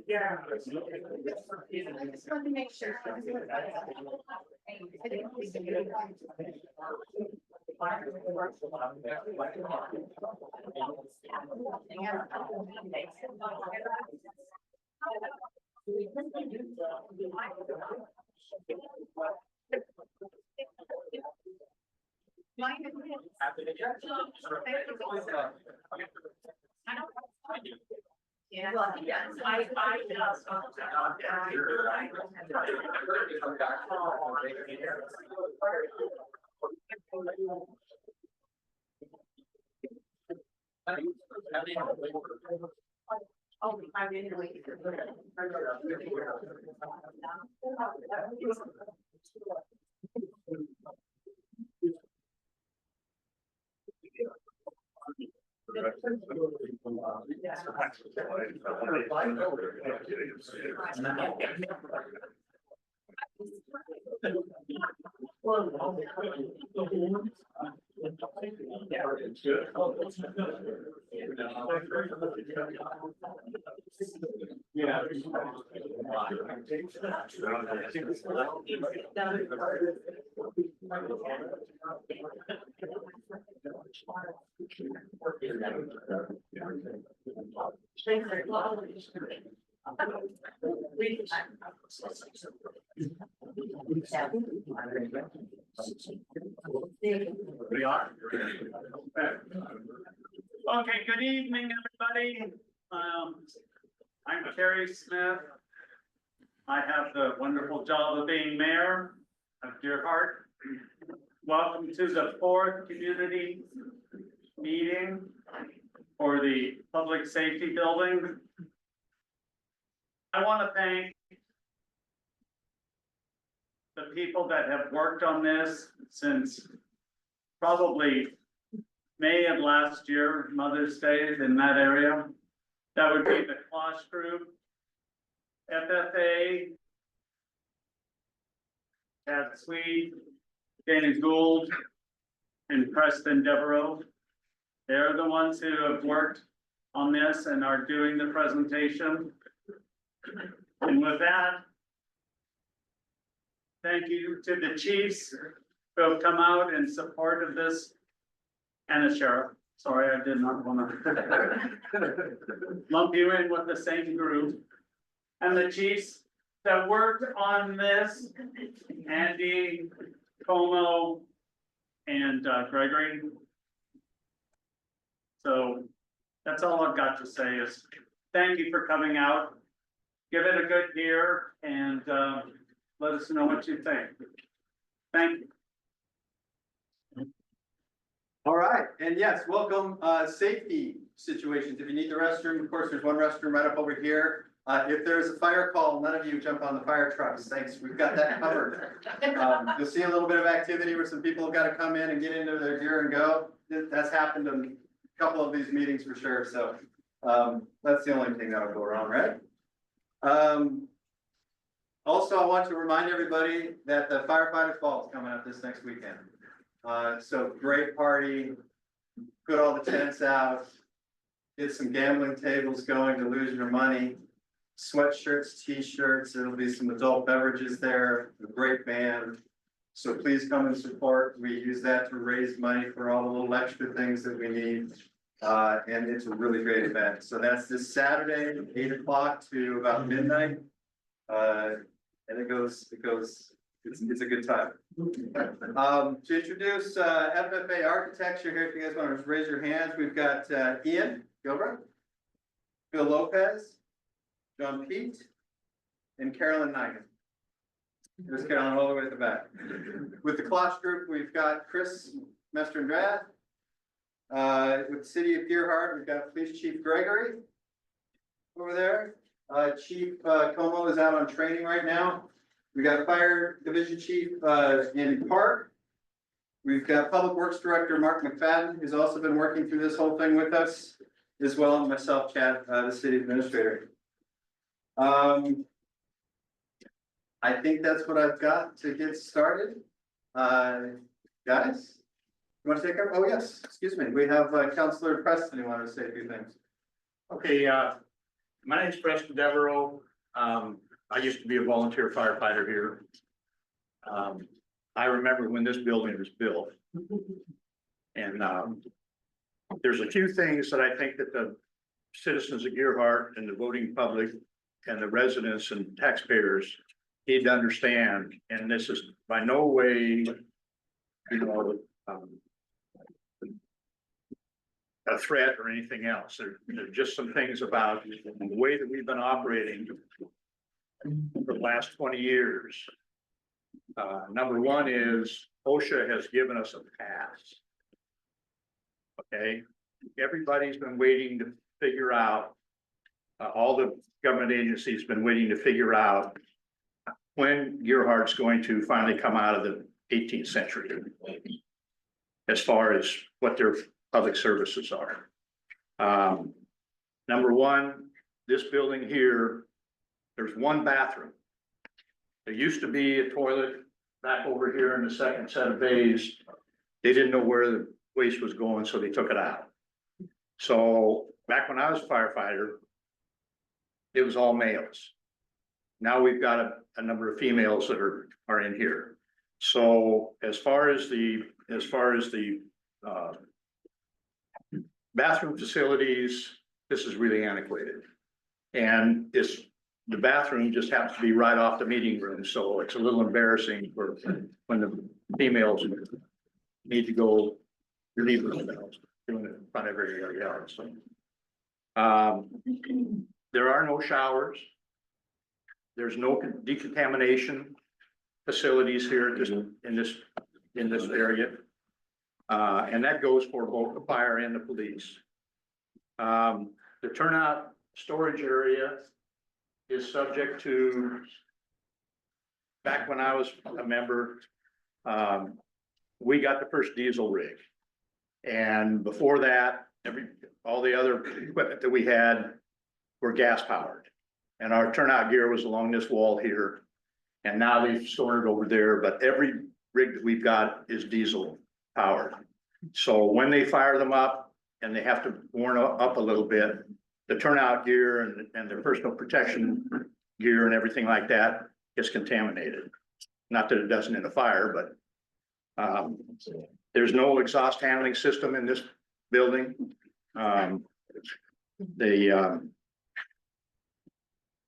Yeah. I just wanted to make sure. Yeah, well, he does. Oh, I didn't wait. Yeah. We are. Okay, good evening, everybody. I'm Terry Smith. I have the wonderful job of being mayor of Deer Heart. Welcome to the 4th community meeting for the public safety building. I want to thank the people that have worked on this since probably May of last year, Mother's Day in that area. That would be the Klosh Group, FFA, Chad Sweet, Danny Gould, and Preston Devereaux. They're the ones who have worked on this and are doing the presentation. And with that, thank you to the chiefs who have come out in support of this, and the sheriff. Sorry, I did not want to lump you in with the same group. And the chiefs that worked on this, Andy, Como, and Gregory. So that's all I've got to say is thank you for coming out. Give it a good year and let us know what you think. Thank you. All right, and yes, welcome, safety situations. If you need the restroom, of course, there's one restroom right up over here. If there's a fire call, none of you jump on the fire trucks. Thanks, we've got that covered. You'll see a little bit of activity where some people have got to come in and get into their gear and go. That's happened in a couple of these meetings for sure, so that's the only thing that'll go wrong, right? Also, I want to remind everybody that the Firefighters Ball is coming up this next weekend. So great party, put all the tents out, get some gambling tables going to lose your money, sweatshirts, t-shirts, there'll be some adult beverages there, a great band. So please come and support. We use that to raise money for all the little extra things that we need. And it's a really great event. So that's this Saturday, 8 o'clock to about midnight. And it's a good time. To introduce FFA Architecture here, if you guys want to raise your hands, we've got Ian Gilbert, Bill Lopez, John Pete, and Carolyn Nigan. There's Carolyn all the way at the back. With the Klosh Group, we've got Chris Mestrandrad. With the City of Deer Heart, we've got Police Chief Gregory over there. Chief Como is out on training right now. We got Fire Division Chief, Andy Park. We've got Public Works Director Mark McFadden, who's also been working through this whole thing with us, as well as myself, Chad, the city administrator. I think that's what I've got to get started. Guys, you want to take over? Oh, yes, excuse me. We have Councilor Preston who wanted to say a few things. Okay, my name is Preston Devereaux. I used to be a volunteer firefighter here. I remember when this building was built. And, there's a few things that I think that the citizens of Gearhart and the voting public and the residents and taxpayers need to understand, and this is by no way, you know, a threat or anything else. There are just some things about the way that we've been operating for the last 20 years. Number one is OSHA has given us a pass. Okay, everybody's been waiting to figure out, all the government agencies been waiting to figure out when Gearhart's going to finally come out of the 18th century as far as what their public services are. Number one, this building here, there's one bathroom. There used to be a toilet back over here in the second set of bays. They didn't know where the waste was going, so they took it out. So back when I was a firefighter, it was all males. Now we've got a number of females that are in here. So as far as the bathroom facilities, this is really antiquated. And the bathroom just happens to be right off the meeting room, so it's a little embarrassing for when the females need to go relieve themselves, doing it in front of everybody else. So, there are no showers. There's no decontamination facilities here in this area. And that goes for both the fire and the police. The turnout storage area is subject to, back when I was a member, we got the first diesel rig. And before that, all the other equipment that we had were gas powered. And our turnout gear was along this wall here. And now they've stored it over there, but every rig that we've got is diesel powered. So when they fire them up and they have to warm up a little bit, the turnout gear and their personal protection gear and everything like that gets contaminated. Not that it doesn't in a fire, but there's no exhaust handling system in this building. The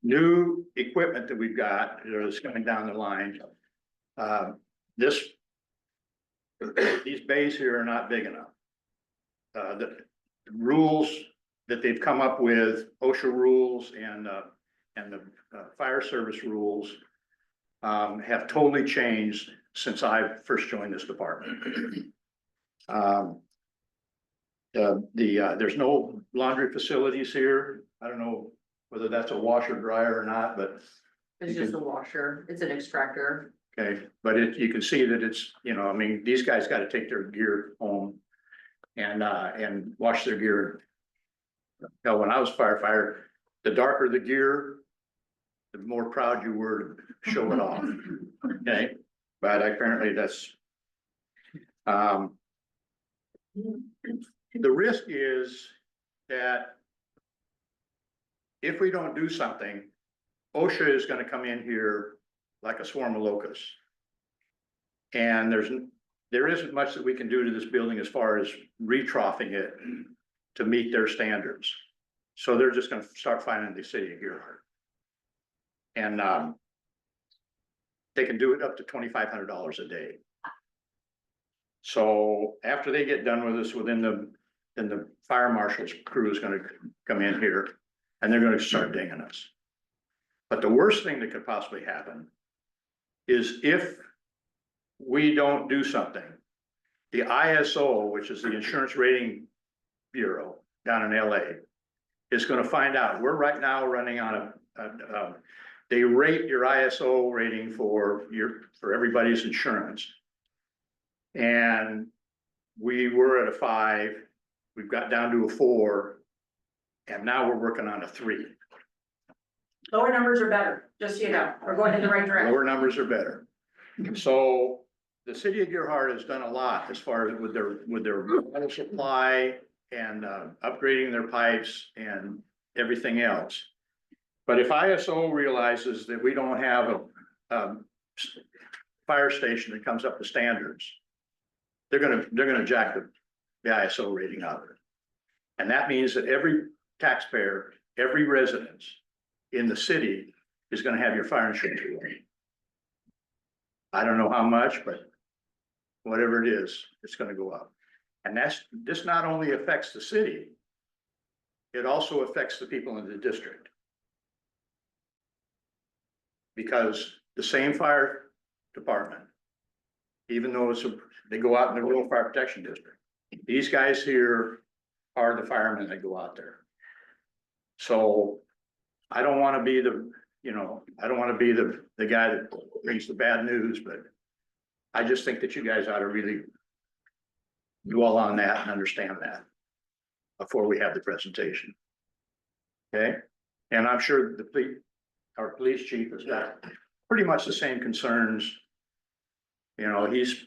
new equipment that we've got is coming down the line. These bays here are not big enough. The rules that they've come up with, OSHA rules and the fire service rules, have totally changed since I first joined this department. There's no laundry facilities here. I don't know whether that's a washer dryer or not, but It's just a washer, it's an extractor. okay, but you can see that it's, you know, I mean, these guys got to take their gear home and wash their gear. Hell, when I was a firefighter, the darker the gear, the more proud you were to show it off. Okay, but apparently that's the risk is that if we don't do something, OSHA is going to come in here like a swarm of locusts. And there isn't much that we can do to this building as far as retroughing it to meet their standards. So they're just going to start finding the city of Gearhart. And they can do it up to $2,500 a day. So after they get done with us, then the fire marshal's crew is going to come in here and they're going to start dinging us. But the worst thing that could possibly happen is if we don't do something, the ISO, which is the Insurance Rating Bureau down in LA, is going to find out. We're right now running on they rate your ISO rating for everybody's insurance. And we were at a 5, we've got down to a 4, and now we're working on a 3. Lower numbers are better, just so you know, we're going in the right direction. Lower numbers are better. So the city of Gerhart has done a lot as far as with their water supply and upgrading their pipes and everything else. But if ISO realizes that we don't have a fire station that comes up to standards, they're gonna jack the ISO rating out of it. And that means that every taxpayer, every residence in the city is gonna have your fire insurance. I don't know how much, but whatever it is, it's gonna go up. And this not only affects the city, it also affects the people in the district. Because the same fire department, even though they go out in the rural fire protection district, these guys here are the firemen that go out there. So I don't want to be the guy that brings the bad news, but I just think that you guys ought to really dwell on that and understand that before we have the presentation. Okay, and I'm sure our police chief has got pretty much the same concerns. You know, he's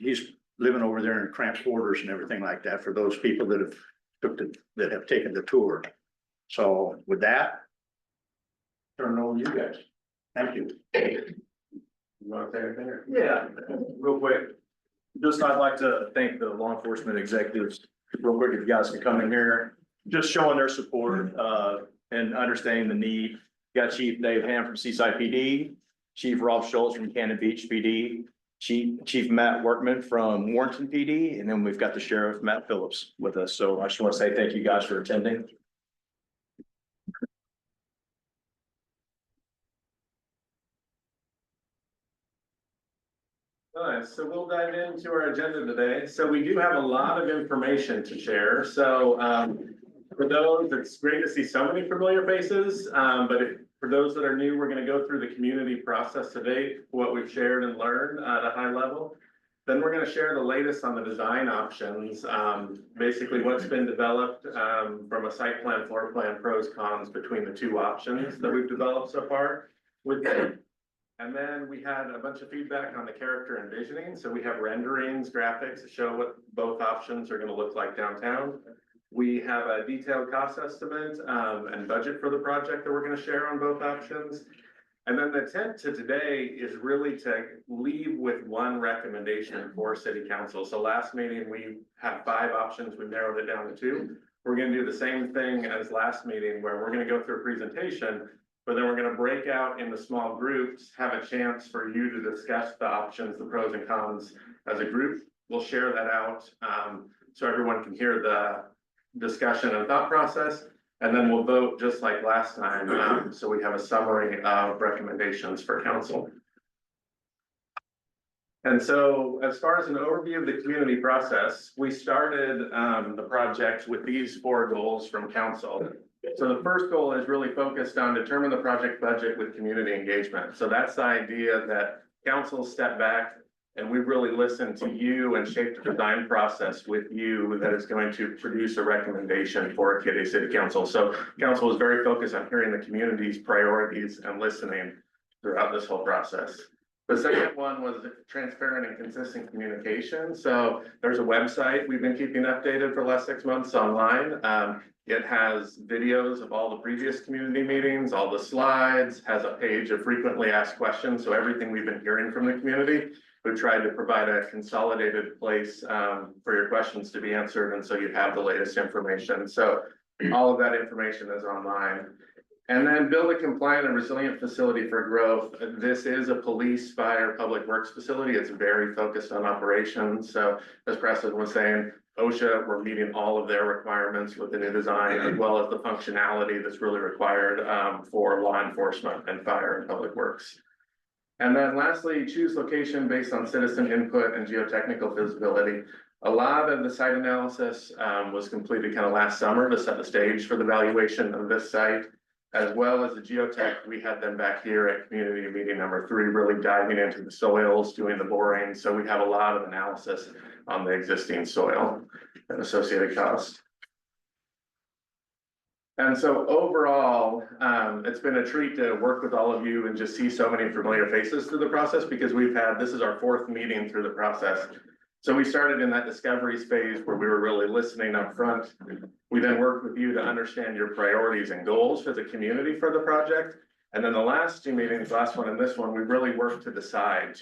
living over there in cramped quarters and everything like that for those people that have taken the tour. So with that, turn it over to you guys. Thank you. You want to say anything? Yeah, real quick. Just, I'd like to thank the law enforcement executives, real quick, if you guys can come in here, just showing their support, and understanding the need. Got Chief Dave Ham from Seaside PD, Chief Rob Schultz from Cannon Beach PD, Chief Matt Workman from Warrenton PD, and then we've got the Sheriff Matt Phillips with us. So I just want to say thank you guys for attending. All right, so we'll dive into our agenda today. So we do have a lot of information to share. So for those, it's great to see so many familiar faces. For those that are new, we're going to go through the community process today, what we've shared and learned at a high level. Then we're going to share the latest on the design options, basically what's been developed from a site plan, floor plan, pros, cons between the two options that we've developed so far. And then we had a bunch of feedback on the character and visioning. So we have renderings, graphics to show what both options are going to look like downtown. We have a detailed cost estimate and budget for the project that we're going to share on both options. And then the intent to today is really to leave with one recommendation for City Council. So last meeting, we had 5 options. We narrowed it down to 2. We're going to do the same thing as last meeting where we're going to go through a presentation, but then we're going to break out into small groups, have a chance for you to discuss the options, the pros and cons as a group. We'll share that out so everyone can hear the discussion and thought process, and then we'll vote just like last time. So we have a summary of recommendations for council. And so as far as an overview of the community process, we started the project with these 4 goals from council. So the first goal is really focused on determine the project budget with community engagement. So that's the idea that council step back and we really listen to you and shape the design process with you that is going to produce a recommendation for Kitty City Council. So council is very focused on hearing the community's priorities and listening throughout this whole process. The second one was transparent and consistent communication. So there's a website we've been keeping updated for the last 6 months online. It has videos of all the previous community meetings, all the slides, has a page of frequently asked questions. So everything we've been hearing from the community, we've tried to provide a consolidated place for your questions to be answered. And so you have the latest information. So all of that information is online. And then build a compliant and resilient facility for growth. This is a police, fire, public works facility. It's very focused on operations. So as Preston was saying, OSHA, we're meeting all of their requirements with the new design, as well as the functionality that's really required for law enforcement and fire and public works. And then lastly, choose location based on citizen input and geotechnical feasibility. A lot of the site analysis was completed kind of last summer to set the stage for the valuation of this site. as well as the geotech. We had them back here at community meeting number 3, really diving into the soils, doing the boring. So we have a lot of analysis on the existing soil and associated costs. And so overall, it's been a treat to work with all of you and just see so many familiar faces through the process, because this is our 4th meeting through the process. So we started in that discovery phase where we were really listening up front. We then worked with you to understand your priorities and goals for the community for the project. And then the last 2 meetings, last one and this one, we really worked to decide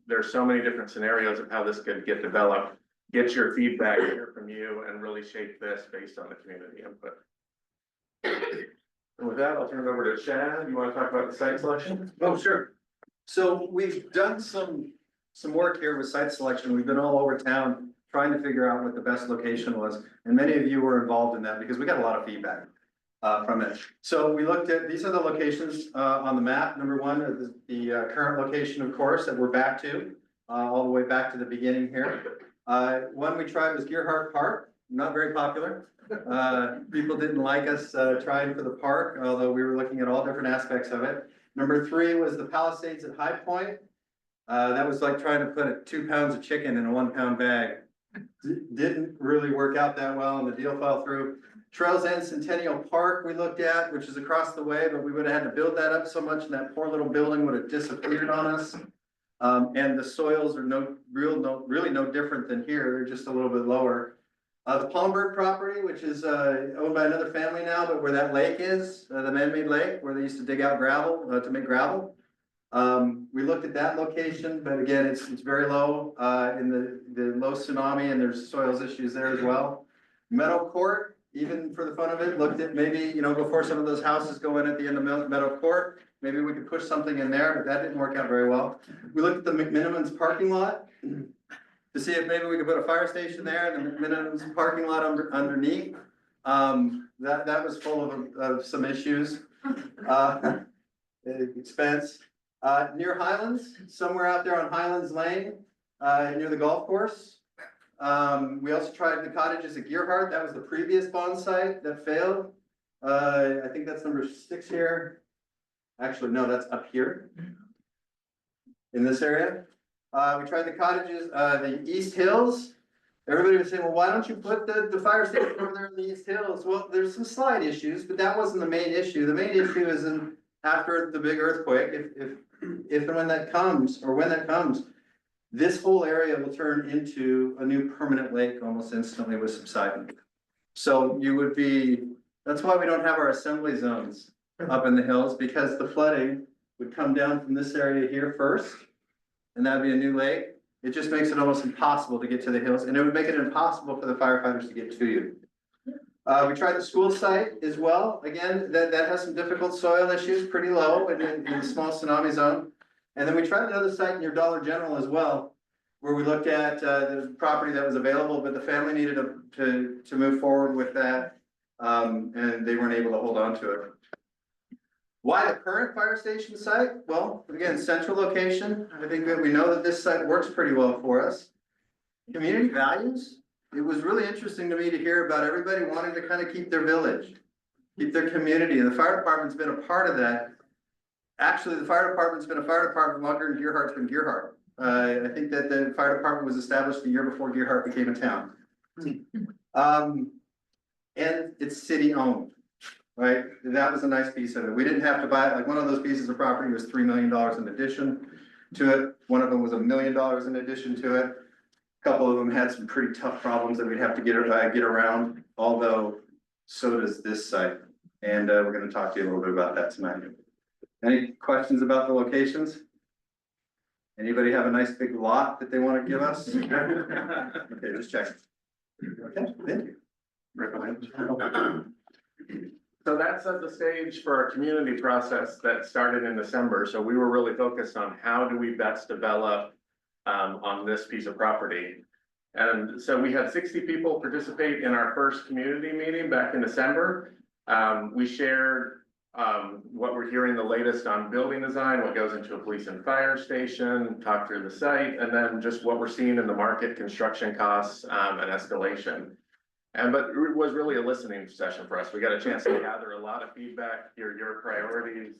there's so many different scenarios of how this could get developed, get your feedback, hear from you, and really shape this based on the community input. And with that, I'll turn it over to Chad. You want to talk about the site selection? Oh, sure. So we've done some work here with site selection. We've been all over town trying to figure out what the best location was. And many of you were involved in that because we got a lot of feedback from it. So we looked at, these are the locations on the map. Number 1 is the current location, of course, that we're back to, all the way back to the beginning here. One we tried was Gearhart Park, not very popular. People didn't like us trying for the park, although we were looking at all different aspects of it. Number 3 was the Palisades at High Point. That was like trying to put 2 pounds of chicken in a 1 pound bag. Didn't really work out that well, and the deal fell through. Trails End Centennial Park we looked at, which is across the way, but we would have had to build that up so much, and that poor little building would have disappeared on us. And the soils are really no different than here. They're just a little bit lower. The Palmberg property, which is owned by another family now, but where that lake is, the man-made lake, where they used to dig out gravel to make gravel. We looked at that location, but again, it's very low in the low tsunami, and there's soils issues there as well. Meadow Court, even for the fun of it, looked at maybe, before some of those houses go in at the end of Meadow Court, maybe we could push something in there, but that didn't work out very well. We looked at the McMinimans parking lot to see if maybe we could put a fire station there, and the McMinimans parking lot underneath. That was full of some issues. Expense. Near Highlands, somewhere out there on Highlands Lane, near the golf course. We also tried the cottages at Gearhart. That was the previous bond site that failed. I think that's number 6 here. Actually, no, that's up here in this area. We tried the cottages, the East Hills. Everybody was saying, well, why don't you put the fire station over there in the East Hills? Well, there's some slide issues, but that wasn't the main issue. The main issue is after the big earthquake, if and when that comes, this whole area will turn into a new permanent lake almost instantly with subsidence. So that's why we don't have our assembly zones up in the hills, because the flooding would come down from this area here first, and that'd be a new lake. It just makes it almost impossible to get to the hills, and it would make it impossible for the firefighters to get to you. We tried the school site as well. Again, that has some difficult soil issues, pretty low in the small tsunami zone. And then we tried another site near Dollar General as well, where we looked at the property that was available, but the family needed to move forward with that, and they weren't able to hold on to it. Why the current fire station site? Well, again, central location. I think that we know that this site works pretty well for us. Community values. It was really interesting to me to hear about everybody wanting to kind of keep their village, keep their community, and the fire department's been a part of that. Actually, the fire department's been a fire department longer than Gearhart's been Gearhart. I think that the fire department was established the year before Gearhart became a town. And it's city owned, right? That was a nice piece of it. We didn't have to buy it. Like, one of those pieces of property was $3 million in addition to it. One of them was $1 million in addition to it. A couple of them had some pretty tough problems that we'd have to get around, although so does this site. And we're going to talk to you a little bit about that tonight. Any questions about the locations? Anybody have a nice big lot that they want to give us? Okay, just check. Okay, thank you. So that set the stage for our community process that started in December. So we were really focused on how do we best develop on this piece of property. And so we had 60 people participate in our first community meeting back in December. We shared what we're hearing the latest on building design, what goes into a police and fire station, talk through the site, and then just what we're seeing in the market, construction costs, and escalation. But it was really a listening session for us. We got a chance to gather a lot of feedback, hear your priorities.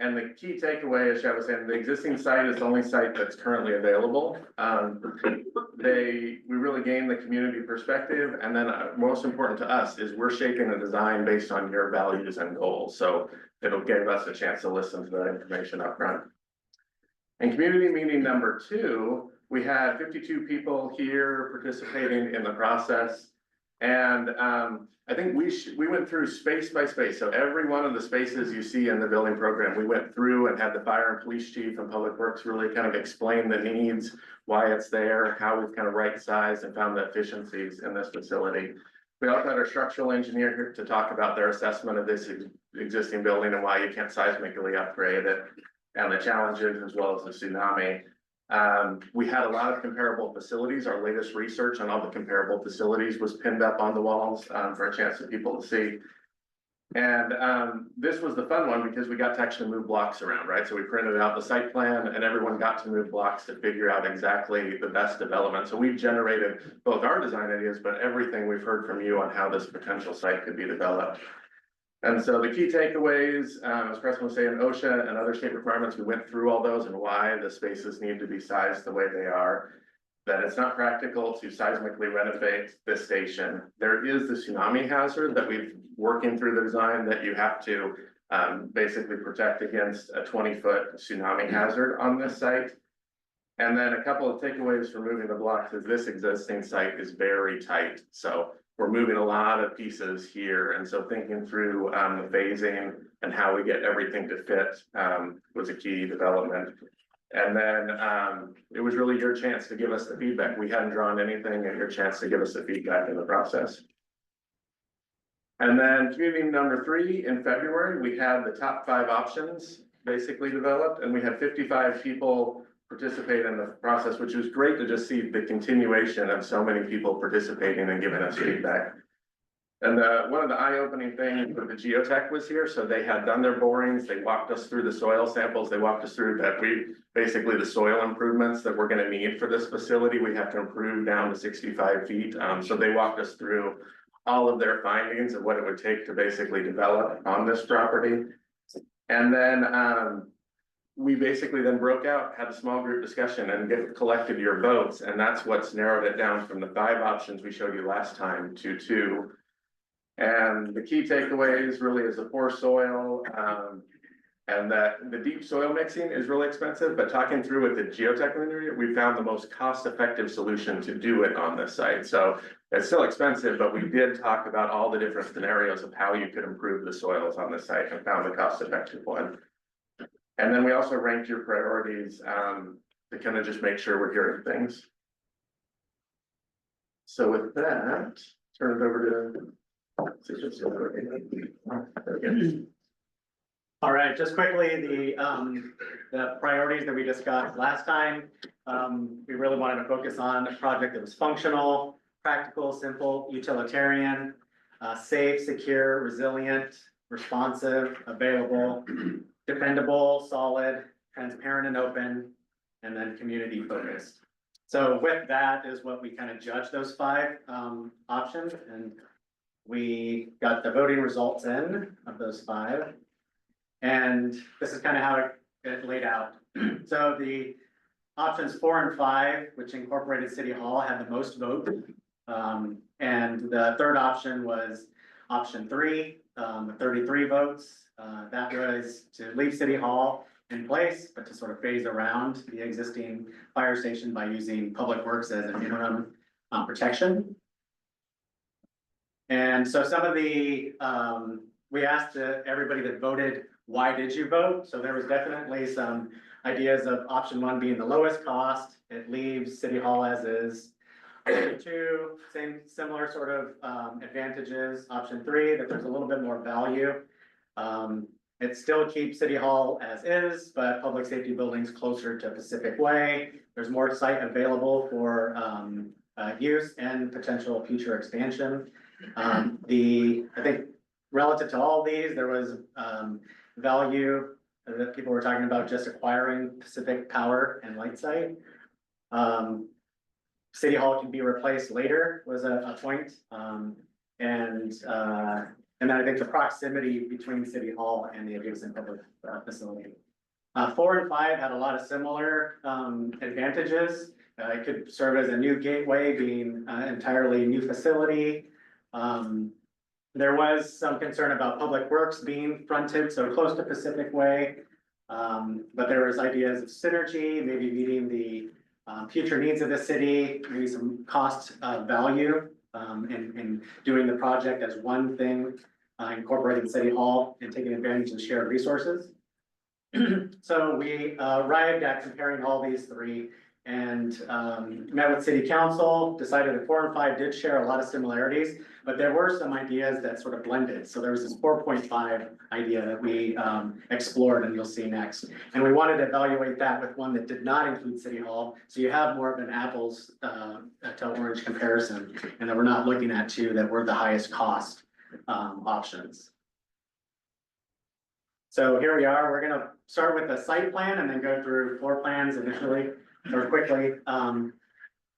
And the key takeaway, as Chad was saying, the existing site is the only site that's currently available. We really gained the community perspective, and then most important to us is we're shaping a design based on your values and goals. So it'll give us a chance to listen to that information up front. In community meeting number 2, we had 52 people here participating in the process. And I think we went through space by space. So every one of the spaces you see in the building program, we went through and had the fire and police chief and public works really kind of explain the needs, why it's there, how we've kind of right sized and found the efficiencies in this facility. We also had our structural engineer here to talk about their assessment of this existing building and why you can't seismically upgrade it, and the challenges as well as the tsunami. We had a lot of comparable facilities. Our latest research on all the comparable facilities was pinned up on the walls for a chance for people to see. And this was the fun one because we got to actually move blocks around, right? So we printed out the site plan and everyone got to move blocks to figure out exactly the best development. So we've generated both our design ideas, but everything we've heard from you on how this potential site could be developed. And so the key takeaways, as Preston was saying, OSHA and other state requirements, we went through all those and why the spaces need to be sized the way they are. That it's not practical to seismically renovate this station. There is the tsunami hazard that we've working through the design that you have to basically protect against a 20-foot tsunami hazard on this site. And then a couple of takeaways for moving the blocks is this existing site is very tight. So we're moving a lot of pieces here. And so thinking through the phasing and how we get everything to fit was a key development. And then it was really your chance to give us the feedback. We hadn't drawn anything, and your chance to give us the feedback in the process. And then community number 3 in February, we had the top 5 options basically developed, and we had 55 people participate in the process, which was great to just see the continuation of so many people participating and giving us feedback. And one of the eye-opening things with the geotech was here. So they had done their borings. They walked us through the soil samples. They walked us through that basically the soil improvements that we're going to need for this facility. We have to improve down to 65 feet. So they walked us through all of their findings of what it would take to basically develop on this property. And then we basically then broke out, had a small group discussion and collected your votes. And that's what's narrowed it down from the 5 options we showed you last time to 2. And the key takeaways really is the poor soil, and that the deep soil mixing is really expensive, but talking through with the geotech community, we found the most cost-effective solution to do it on this site. So it's still expensive, but we did talk about all the different scenarios of how you could improve the soils on this site and found the cost-effective one. And then we also ranked your priorities to kind of just make sure we're hearing things. So with that, turn it over to. All right, just quickly, the priorities that we discussed last time. We really wanted to focus on a project that was functional, practical, simple, utilitarian, safe, secure, resilient, responsive, available, dependable, solid, transparent and open, and then community focused. So with that is what we kind of judge those 5 options, and we got the voting results in of those 5. And this is kind of how it laid out. So the options 4 and 5, which incorporated City Hall, had the most votes. And the third option was option 3, with 33 votes. That was to leave City Hall in place, but to sort of phase around the existing fire station by using public works as an interim protection. And so some of the, we asked everybody that voted, why did you vote? So there was definitely some ideas of option 1 being the lowest cost. It leaves City Hall as is. Option 2, similar sort of advantages. Option 3, that there's a little bit more value. It still keeps City Hall as is, but public safety buildings closer to Pacific Way. There's more site available for use and potential future expansion. I think relative to all these, there was value that people were talking about just acquiring Pacific Power and Light Site. City Hall can be replaced later was a point. And then I think the proximity between City Hall and the adjacent public facility. 4 and 5 had a lot of similar advantages. It could serve as a new gateway, being entirely new facility. There was some concern about Public Works being fronted so close to Pacific Way. But there was ideas of synergy, maybe meeting the future needs of the city, maybe some cost value in doing the project as one thing, incorporating City Hall and taking advantage of shared resources. So we arrived at comparing all these three and met with City Council, decided that 4 and 5 did share a lot of similarities, but there were some ideas that sort of blended. So there was this 4.5 idea that we explored, and you'll see next. And we wanted to evaluate that with one that did not include City Hall. So you have more of an apples to orange comparison, and that we're not looking at two that were the highest cost options. So here we are. We're gonna start with the site plan and then go through floor plans initially or quickly.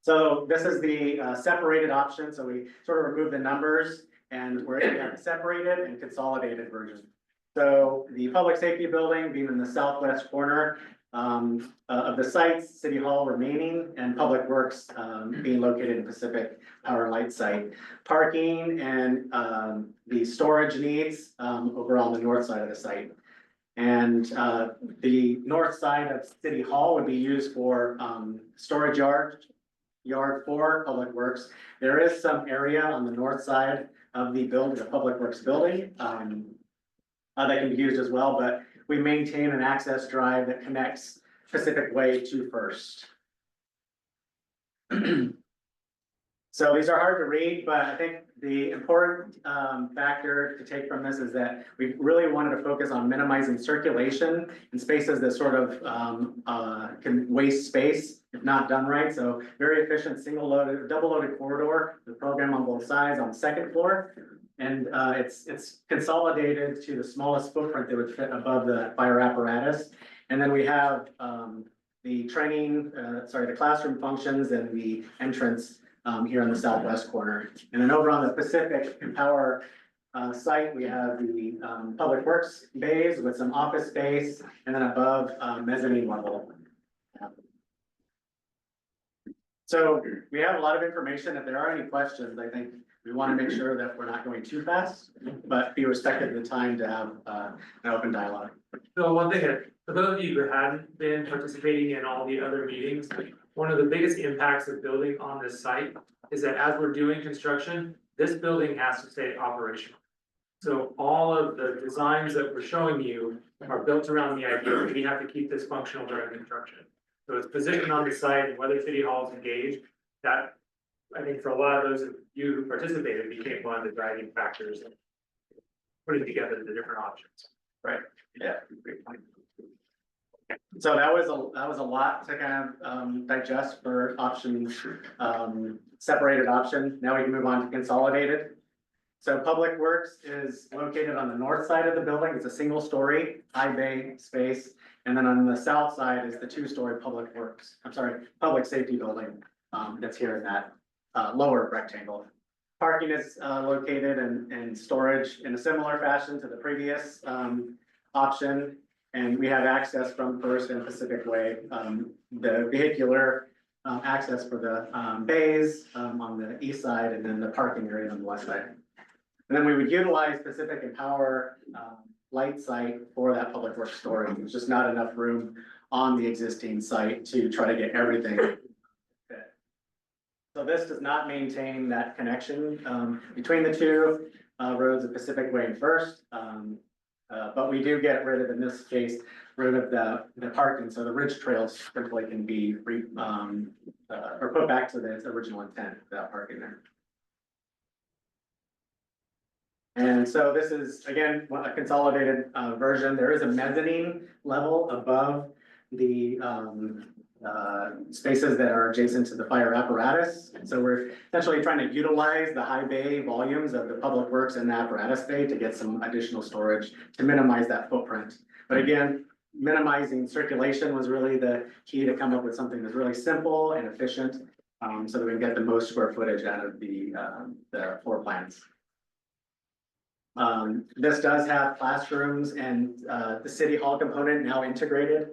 So this is the separated option. So we sort of remove the numbers and we're gonna have a separated and consolidated version. So the public safety building being in the southwest corner of the site, City Hall remaining, and Public Works being located in Pacific Power and Light site. Parking and the storage needs over on the north side of the site. And the north side of City Hall would be used for storage yard for Public Works. There is some area on the north side of the building, the Public Works building, that can be used as well, but we maintain an access drive that connects Pacific Way to First. So these are hard to read, but I think the important factor to take from this is that we really wanted to focus on minimizing circulation in spaces that sort of can waste space if not done right. So very efficient single loaded, double loaded corridor, the program on both sides on the second floor. And it's consolidated to the smallest footprint that would fit above the fire apparatus. And then we have the training, the classroom functions and the entrance here in the southwest corner. And then over on the Pacific Power site, we have the Public Works bays with some office space and then above mezzanine level. So we have a lot of information. If there are any questions, I think we want to make sure that we're not going too fast, but be respectful of the time to have an open dialogue. So one thing that, for those of you who hadn't been participating in all the other meetings, one of the biggest impacts of building on this site is that as we're doing construction, this building has to stay operational. So all of the designs that we're showing you are built around the idea that we have to keep this functional during construction. So it's positioned on the site, and whether City Hall is engaged, that I think for a lot of those of you who participated became one of the driving factors in putting together the different options. Right, yeah. So that was a lot to kind of digest for option, separated option. Now we can move on to consolidated. So Public Works is located on the north side of the building. It's a single story, high bay space. And then on the south side is the 2-story public safety building that's here in that lower rectangle. Parking is located and storage in a similar fashion to the previous option. And we have access from First and Pacific Way, the vehicular access for the bays on the east side, and then the parking area on the west side. And then we would utilize Pacific and Power Light site for that Public Works storage. There's just not enough room on the existing site to try to get everything fit. So this does not maintain that connection between the two roads of Pacific Way and First. But we do get rid of, in this case, rid of the parking, so the ridge trails simply can be or put back to the original intent without parking there. And so this is, again, a consolidated version. There is a mezzanine level above the spaces that are adjacent to the fire apparatus. So we're essentially trying to utilize the high bay volumes of the Public Works and the apparatus bay to get some additional storage to minimize that footprint. But again, minimizing circulation was really the key to come up with something that's really simple and efficient So that we can get the most square footage out of the floor plans. This does have classrooms and, the city hall component now integrated.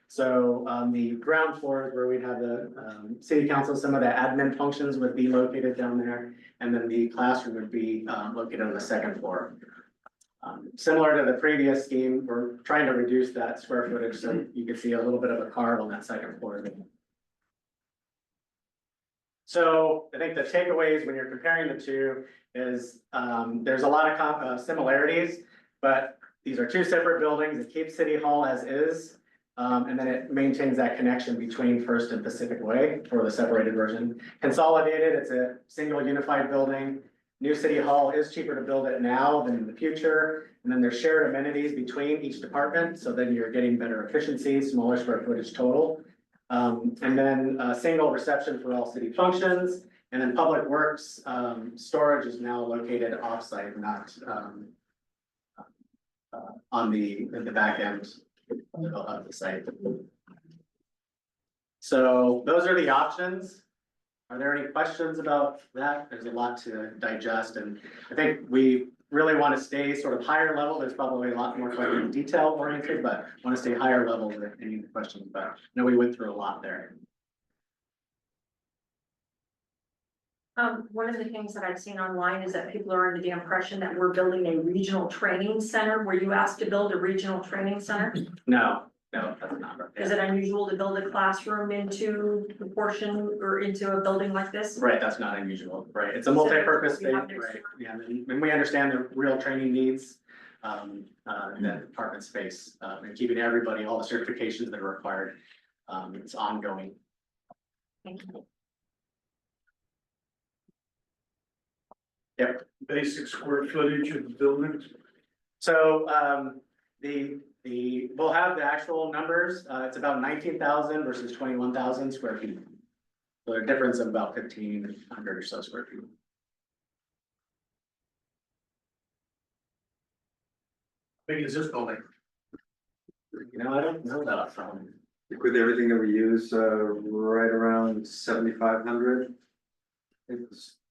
So on the ground floor where we'd have the, city council, some of the admin functions would be located down there. And then the classroom would be, located on the second floor. Similar to the previous scheme, we're trying to reduce that square footage, so you can see a little bit of a carve on that second floor. So I think the takeaways when you're comparing the two is, there's a lot of similarities, but these are two separate buildings. It keeps City Hall as is. And then it maintains that connection between First and Pacific Way for the separated version. Consolidated, it's a single unified building. New City Hall is cheaper to build it now than in the future. And then there's shared amenities between each department. So then you're getting better efficiency, smaller square footage total. And then a single reception for all city functions. And then Public Works, storage is now located offsite, not on the back end of the site. So those are the options. Are there any questions about that? There's a lot to digest, and I think we really want to stay sort of higher level. There's probably a lot more like detail oriented, but want to stay higher level with any questions about. I know we went through a lot there. One of the things that I've seen online is that people are under the impression that we're building a regional training center. Were you asked to build a regional training center? No, that's not right. Is it unusual to build a classroom into proportion or into a building like this? Right, that's not unusual, right? It's a multi-purpose So thing, we have to- right? Yeah, and we understand the real training needs that departments face, and keeping everybody, all the certifications that are required. It's ongoing. Thank you. Yep. Basic square footage of the buildings. So, we'll have the actual numbers. It's about 19,000 versus 21,000 square feet. So a difference of about 1,500 or so square feet. How big is this building? You know, I don't know that from. With everything that we use, right around 7,500.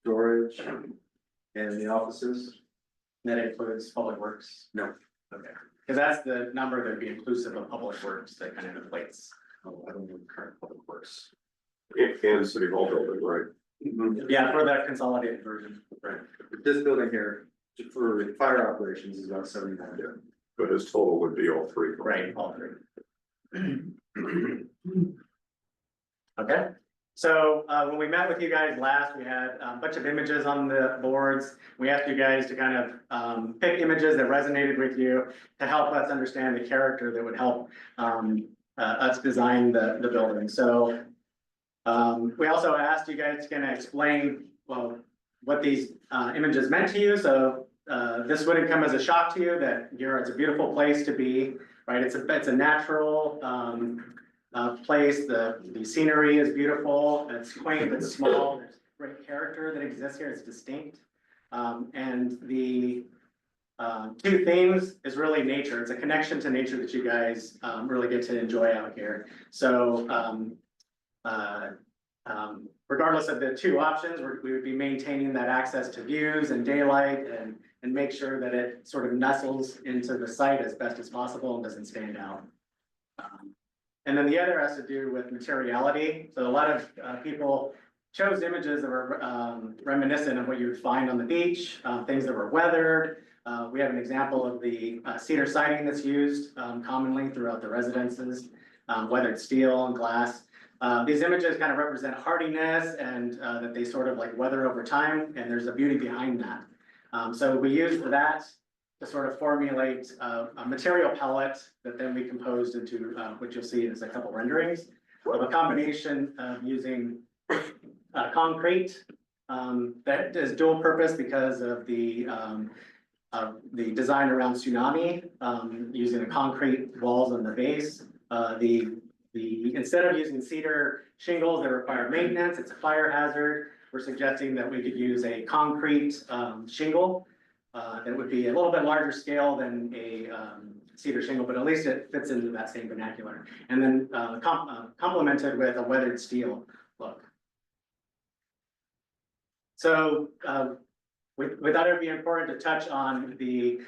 Storage and the offices. That includes Public Works? No. Okay, because that's the number that would be inclusive of Public Works that kind of inflates. Oh, I don't know current Public Works. And City Hall building, right? Yeah, for that consolidated version. Right. This building here, for fire operations, is about 7,900. But his total would be all three. Right, all three. Okay, so when we met with you guys last, we had a bunch of images on the boards. We asked you guys to kind of pick images that resonated with you to help us understand the character that would help us design the building. So we also asked you guys to kind of explain, well, what these images meant to you. So this wouldn't come as a shock to you that it's a beautiful place to be, right? It's a natural place. The scenery is beautiful. It's quaint. It's small. There's great character that exists here. It's distinct. And the two themes is really nature. It's a connection to nature that you guys really get to enjoy out here. So regardless of the two options, we would be maintaining that access to views and daylight and make sure that it sort of nestles into the site as best as possible and doesn't stand out. And then the other has to do with materiality. So a lot of people chose images that were reminiscent of what you would find on the beach, things that were weathered. We have an example of the cedar siding that's used commonly throughout the residences, weathered steel and glass. These images kind of represent hardiness and that they sort of like weather over time, and there's a beauty behind that. So we used that to sort of formulate a material palette that then we composed into what you'll see is a couple renderings of a combination of using concrete that is dual purpose because of the design around tsunami, using the concrete walls on the base. Instead of using cedar shingles that require maintenance, it's a fire hazard. We're suggesting that we could use a concrete shingle that would be a little bit larger scale than a cedar shingle, but at least it fits into that same vernacular. And then complemented with a weathered steel look. So, we thought it would be important to touch on the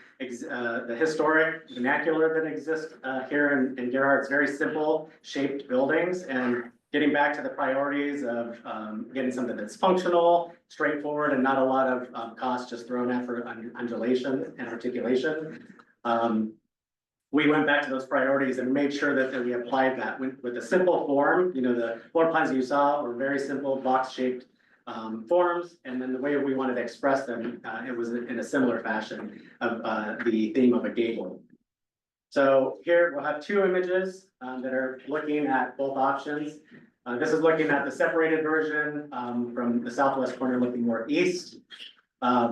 historic vernacular that exists here in Gerhard. It's very simple shaped buildings, and getting back to the priorities of getting something that's functional, straightforward, and not a lot of cost just thrown at for undulation and articulation. We went back to those priorities and made sure that we applied that with a simple form. You know, the floor plans you saw were very simple box shaped forms, and then the way we wanted to express them, it was in a similar fashion of the theme of a gable. So here we'll have two images that are looking at both options. This is looking at the separated version from the southwest corner looking northeast.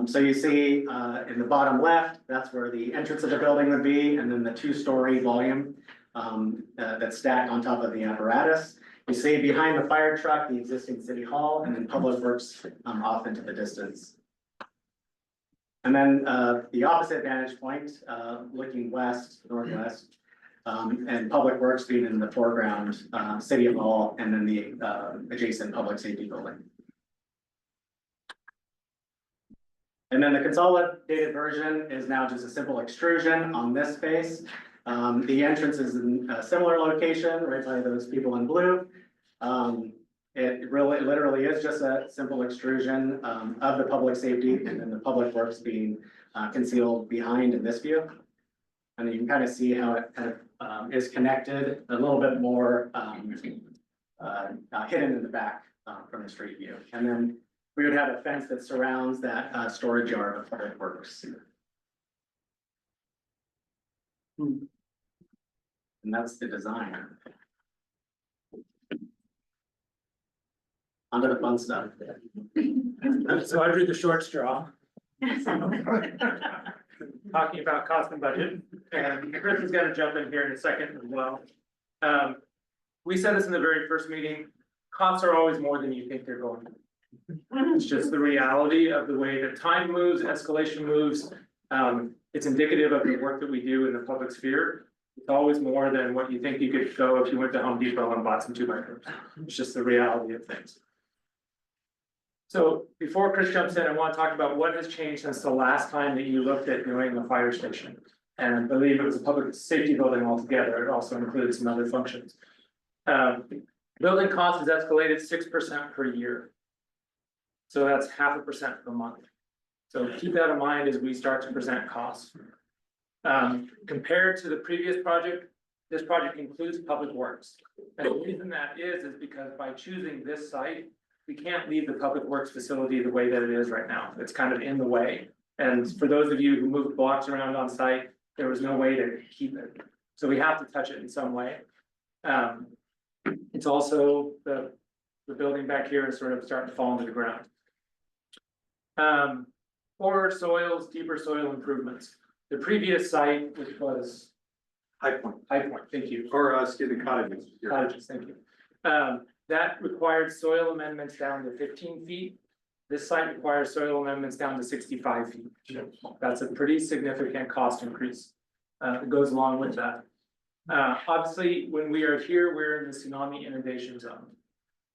So you see in the bottom left, that's where the entrance of the building would be, and then the two-story volume that's stacked on top of the apparatus. You see behind the fire truck, the existing city hall, and then public works off into the distance. And then the opposite vantage point, looking west, northwest, and public works being in the foreground, city hall, and then the adjacent public safety building. And then the consolidated version is now just a simple extrusion on this face. The entrance is in a similar location, right by those people in blue. It literally is just a simple extrusion of the public safety, and then the public works being concealed behind in this view. And you can kind of see how it kind of is connected a little bit more hidden in the back from the street view. And then we would have a fence that surrounds that storage yard of public works. And that's the design. Onto the fun stuff. So I drew the short straw. Talking about cost and budget, and Chris is gonna jump in here in a second as well. We said this in the very first meeting, costs are always more than you think they're going to. It's just the reality of the way that time moves, escalation moves. It's indicative of the work that we do in the public sphere. It's always more than what you think you could go if you went to Home Depot and bought some 2x4s. It's just the reality of things. So before Chris jumps in, I want to talk about what has changed since the last time that you looked at doing the fire station. And I believe it was a public safety building altogether. It also included some other functions. Building cost has escalated 6% per year. So that's 0.5% per month. So keep that in mind as we start to present costs. Compared to the previous project, this project includes public works. And the reason that is because by choosing this site, we can't leave the public works facility the way that it is right now. It's kind of in the way. And for those of you who moved blocks around on site, there was no way to keep it. So we have to touch it in some way. It's also the building back here is sort of starting to fall into the ground. Poorer soils, deeper soil improvements. The previous site, which was High Point. Thank you. Or, excuse me, cottages. Cottages, thank you. That required soil amendments down to 15 feet. This site requires soil amendments down to 65 feet. That's a pretty significant cost increase. It goes along with that. Obviously, when we are here, we're in the tsunami inundation zone.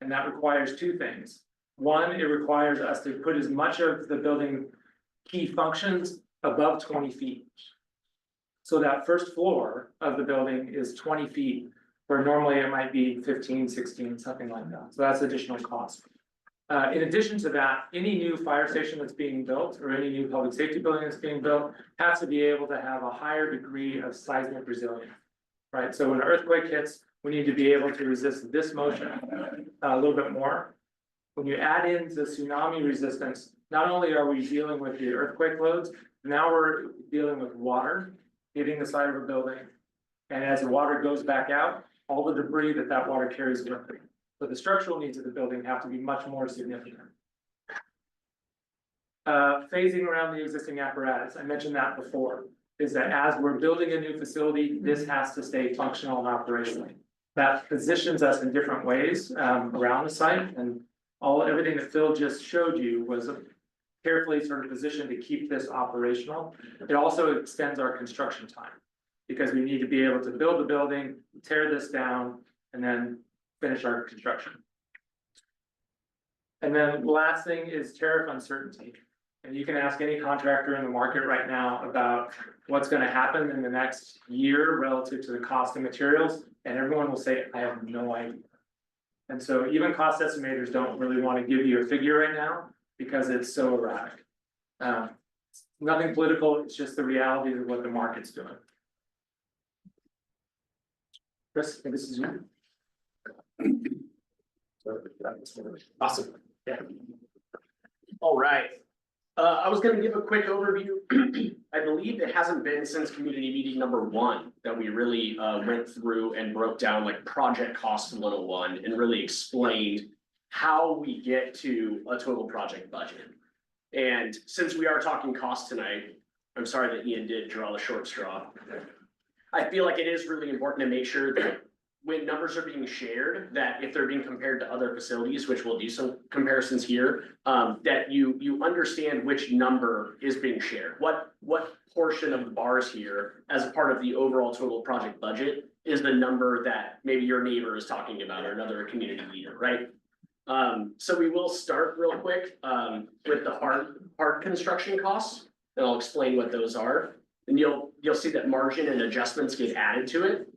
And that requires two things. One, it requires us to put as much of the building key functions above 20 feet. So that first floor of the building is 20 feet, where normally it might be 15, 16, something like that. So that's additional cost. In addition to that, any new fire station that's being built or any new public safety building that's being built has to be able to have a higher degree of seismic resilience, right? So when an earthquake hits, we need to be able to resist this motion a little bit more. When you add in the tsunami resistance, not only are we dealing with the earthquake loads, now we're dealing with water hitting the side of a building. And as the water goes back out, all the debris that water carries with it. So the structural needs of the building have to be much more significant. Phasing around the existing apparatus, I mentioned that before, is that as we're building a new facility, this has to stay functional and operational. That positions us in different ways around the site, and everything that Phil just showed you was carefully sort of positioned to keep this operational. It also extends our construction time, because we need to be able to build the building, tear this down, and then finish our construction. And then last thing is tariff uncertainty. And you can ask any contractor in the market right now about what's gonna happen in the next year relative to the cost of materials, and everyone will say, I have no idea. And so even cost estimators don't really wanna give you a figure right now because it's so erratic. Nothing political, it's just the reality of what the market's doing. Chris, I think this is you. Awesome. Yeah. All right. I was gonna give a quick overview. I believe it hasn't been since community meeting number 1 that we really went through and broke down like project cost 101 and really explained how we get to a total project budget. And since we are talking cost tonight, I'm sorry that Ian did draw the short straw. I feel like it is really important to make sure that when numbers are being shared, that if they're being compared to other facilities, which we'll do some comparisons here, that you understand which number is being shared. What portion of the bars here, as a part of the overall total project budget, is the number that maybe your neighbor is talking about or another community leader, right? So we will start real quick with the hard construction costs, and I'll explain what those are. And you'll see that margin and adjustments get added to it.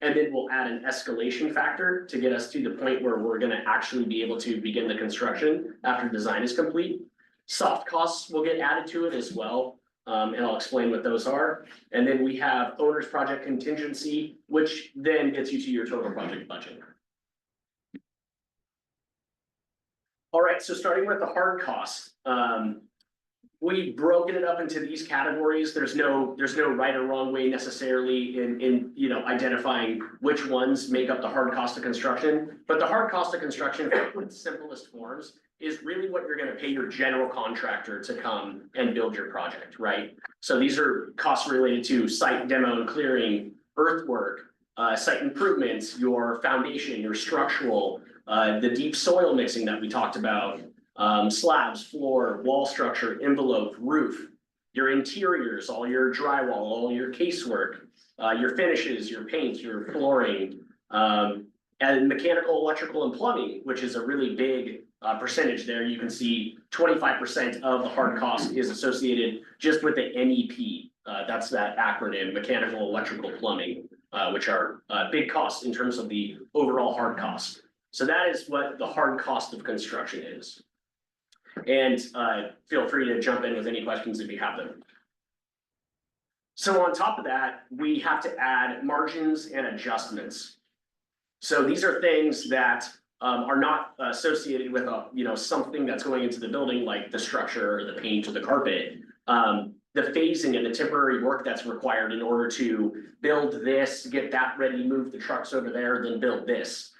And then we'll add an escalation factor to get us to the point where we're gonna actually be able to begin the construction after design is complete. Soft costs will get added to it as well, and I'll explain what those are. And then we have owner's project contingency, which then gets you to your total project budget. All right, so starting with the hard costs, we've broken it up into these categories. There's no right or wrong way necessarily in identifying which ones make up the hard cost of construction. But the hard cost of construction, in its simplest forms, is really what you're gonna pay your general contractor to come and build your project, right? So these are costs related to site demo and clearing, earthwork, site improvements, your foundation, your structural, the deep soil mixing that we talked about, slabs, floor, wall structure, envelope, roof, your interiors, all your drywall, all your casework, your finishes, your paint, your flooring, and mechanical, electrical, and plumbing, which is a really big percentage there. You can see 25% of the hard cost is associated just with the MEP. That's that acronym, mechanical, electrical, plumbing, which are big costs in terms of the overall hard cost. So that is what the hard cost of construction is. And feel free to jump in with any questions if you have them. So on top of that, we have to add margins and adjustments. So these are things that are not associated with something that's going into the building, like the structure or the paint or the carpet. The phasing and the temporary work that's required in order to build this, get that ready, move the trucks over there, then build this.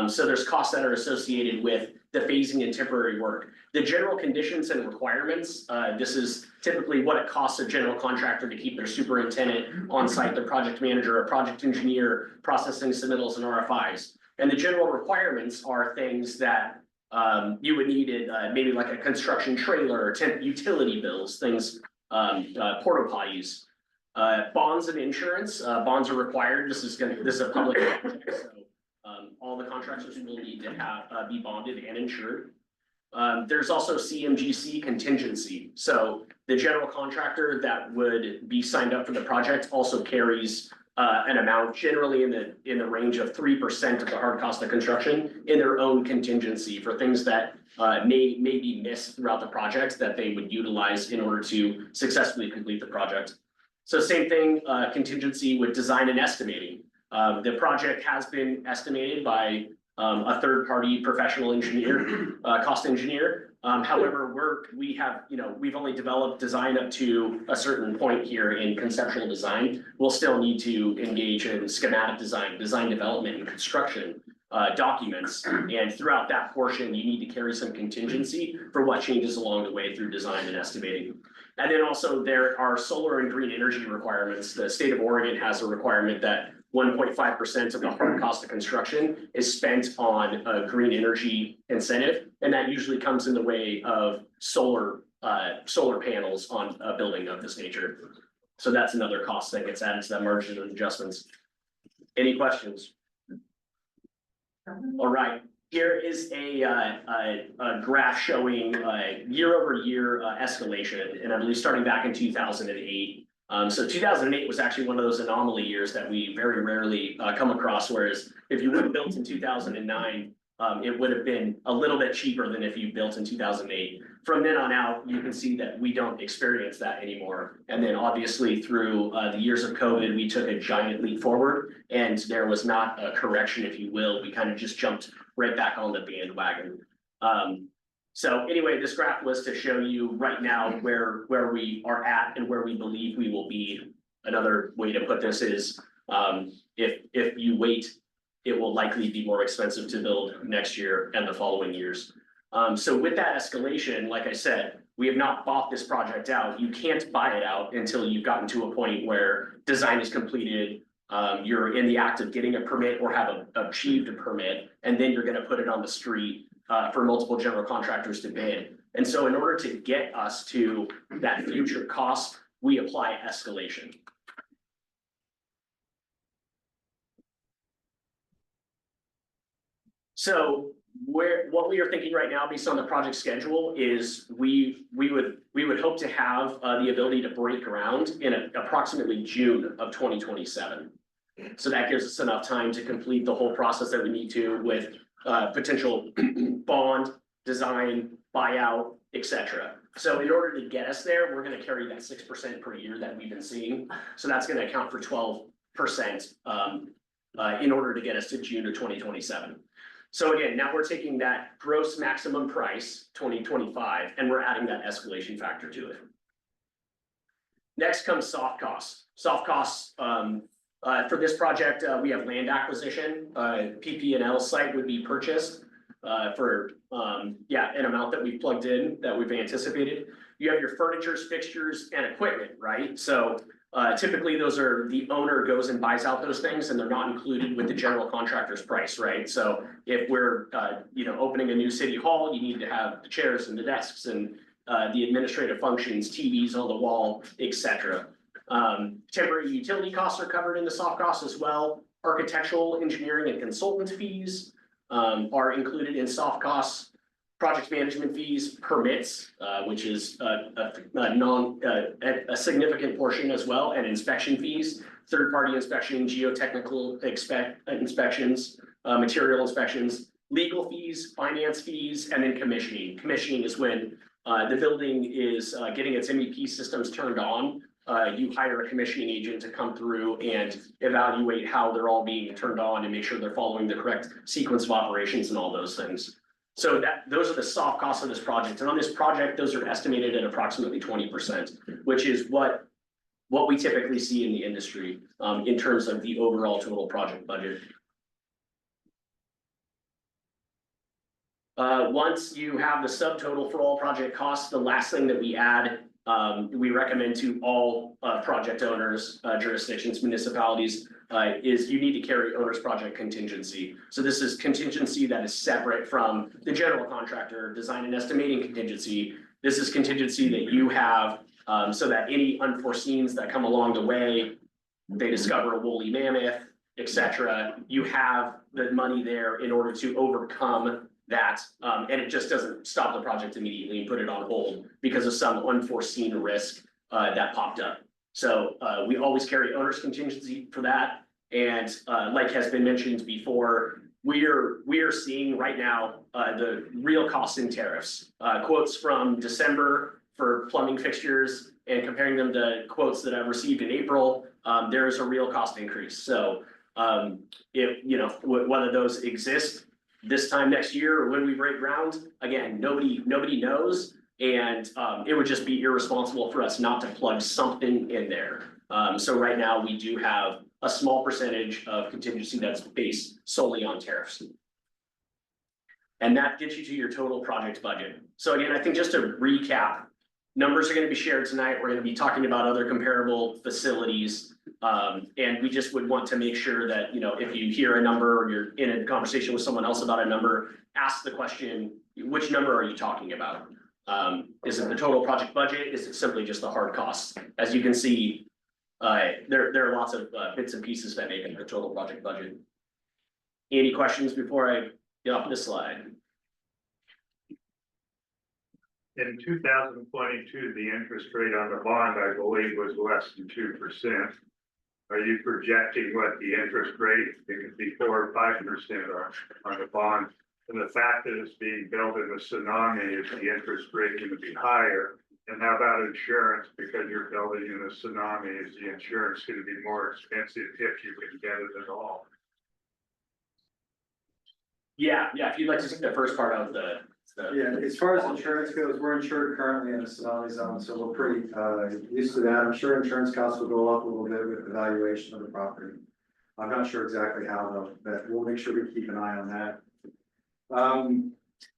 So there's costs that are associated with the phasing and temporary work. The general conditions and requirements, this is typically what it costs a general contractor to keep their superintendent on site, their project manager, a project engineer, processing submittals and RFIs. And the general requirements are things that you would need in maybe like a construction trailer or temp utility bills, things, porta potties, bonds and insurance. Bonds are required. This is a public project, so all the contractors will need to have be bonded and insured. There's also CMGC contingency. So the general contractor that would be signed up for the project also carries an amount generally in the range of 3% of the hard cost of construction in their own contingency for things that may be missed throughout the project that they would utilize in order to successfully complete the project. So same thing, contingency with design and estimating. The project has been estimated by a third-party professional engineer, cost engineer. However, we've only developed design up to a certain point here in conceptual design. We'll still need to engage in schematic design, design development, and construction documents. And throughout that portion, you need to carry some contingency for what changes along the way through design and estimating. And then also there are solar and green energy requirements. The state of Oregon has a requirement that 1.5% of the hard cost of construction is spent on a green energy incentive, and that usually comes in the way of solar panels on a building of this nature. So that's another cost that gets added to that margin of adjustments. Any questions? All right, Here is a graph showing year over year escalation, and I believe starting back in 2008. So 2008 was actually one of those anomaly years that we very rarely come across, whereas if you would have built in 2009, it would have been a little bit cheaper than if you built in 2008. From then on out, you can see that we don't experience that anymore. And then obviously through the years of COVID, we took a giant leap forward, and there was not a correction, if you will. We kind of just jumped right back on the bandwagon. So anyway, this graph was to show you right now where we are at and where we believe we will be. Another way to put this is, if you wait, it will likely be more expensive to build next year and the following years. So with that escalation, like I said, we have not bought this project out. You can't buy it out until you've gotten to a point where design is completed, you're in the act of getting a permit or have achieved a permit, and then you're gonna put it on the street for multiple general contractors to bid. And so in order to get us to that future cost, we apply escalation. So what we are thinking right now, based on the project schedule, is we would hope to have the ability to break ground in approximately June of 2027. So that gives us enough time to complete the whole process that we need to with potential bond, design, buyout, etc. So in order to get us there, we're gonna carry that 6% per year that we've been seeing. So that's gonna account for 12% in order to get us to June of 2027. So again, now we're taking that gross maximum price, 2025, and we're adding that escalation factor to it. Next comes soft costs. Soft costs, for this project, we have land acquisition, PP&L site would be purchased for an amount that we've plugged in, that we've anticipated. You have your furnitures, fixtures, and equipment, right? So typically those are, the owner goes and buys out those things, and they're not included with the general contractor's price, right? So if we're opening a new city hall, you need to have the chairs and the desks and the administrative functions, TVs on the wall, etc. Temporary utility costs are covered in the soft costs as well. Architectural, engineering, and consultant fees are included in soft costs. Project management fees, permits, which is a significant portion as well, and inspection fees, third-party inspection, geotechnical inspections, material inspections, legal fees, finance fees, and then commissioning. Commissioning is when the building is getting its MEP systems turned on. You hire a commissioning agent to come through and evaluate how they're all being turned on and make sure they're following the correct sequence of operations and all those things. So those are the soft costs of this project. And on this project, those are estimated at approximately 20%, which is what we typically see in the industry in terms of the overall total project budget. Once you have the subtotal for all project costs, the last thing that we add, we recommend to all project owners, jurisdictions, municipalities, is you need to carry owner's project contingency. So this is contingency that is separate from the general contractor design and estimating contingency. This is contingency that you have so that any unforeseens that come along the way, they discover a woolly mammoth, etc. You have the money there in order to overcome that, and it just doesn't stop the project immediately and put it on hold because of some unforeseen risk that popped up. So we always carry owner's contingency for that. And like has been mentioned before, we are seeing right now the real costs in tariffs. Quotes from December for plumbing fixtures and comparing them to quotes that I've received in April, there is a real cost increase. So if whether those exist this time next year or when we break ground, again, nobody knows. And it would just be irresponsible for us not to plug something in there. So right now we do have a small percentage of contingency that's based solely on tariffs. And that gets you to your total project budget. So again, I think just to recap, numbers are going to be shared tonight. We're going to be talking about other comparable facilities. And we just would want to make sure that, if you hear a number or you're in a conversation with someone else about a number, ask the question, which number are you talking about? Is it the total project budget? Is it simply just the hard costs? As you can see, there are lots of bits and pieces that make up the total project budget. Any questions before I get off this slide. In 2022, the interest rate on the bond, I believe, was less than 2%. Are you projecting what the interest rate, it could be 4 or 5% on the bond? And the fact that it's being built in a tsunami, is the interest rate going to be higher? And how about insurance? Because you're building in a tsunami, is the insurance going to be more expensive if you can get it at all? Yeah, if you'd like to see the first part of the. Yeah, as far as insurance goes, we're insured currently in a tsunami zone, so we're pretty used to that. I'm sure insurance costs will go up a little bit with the valuation of the property. I'm not sure exactly how though, but we'll make sure we keep an eye on that.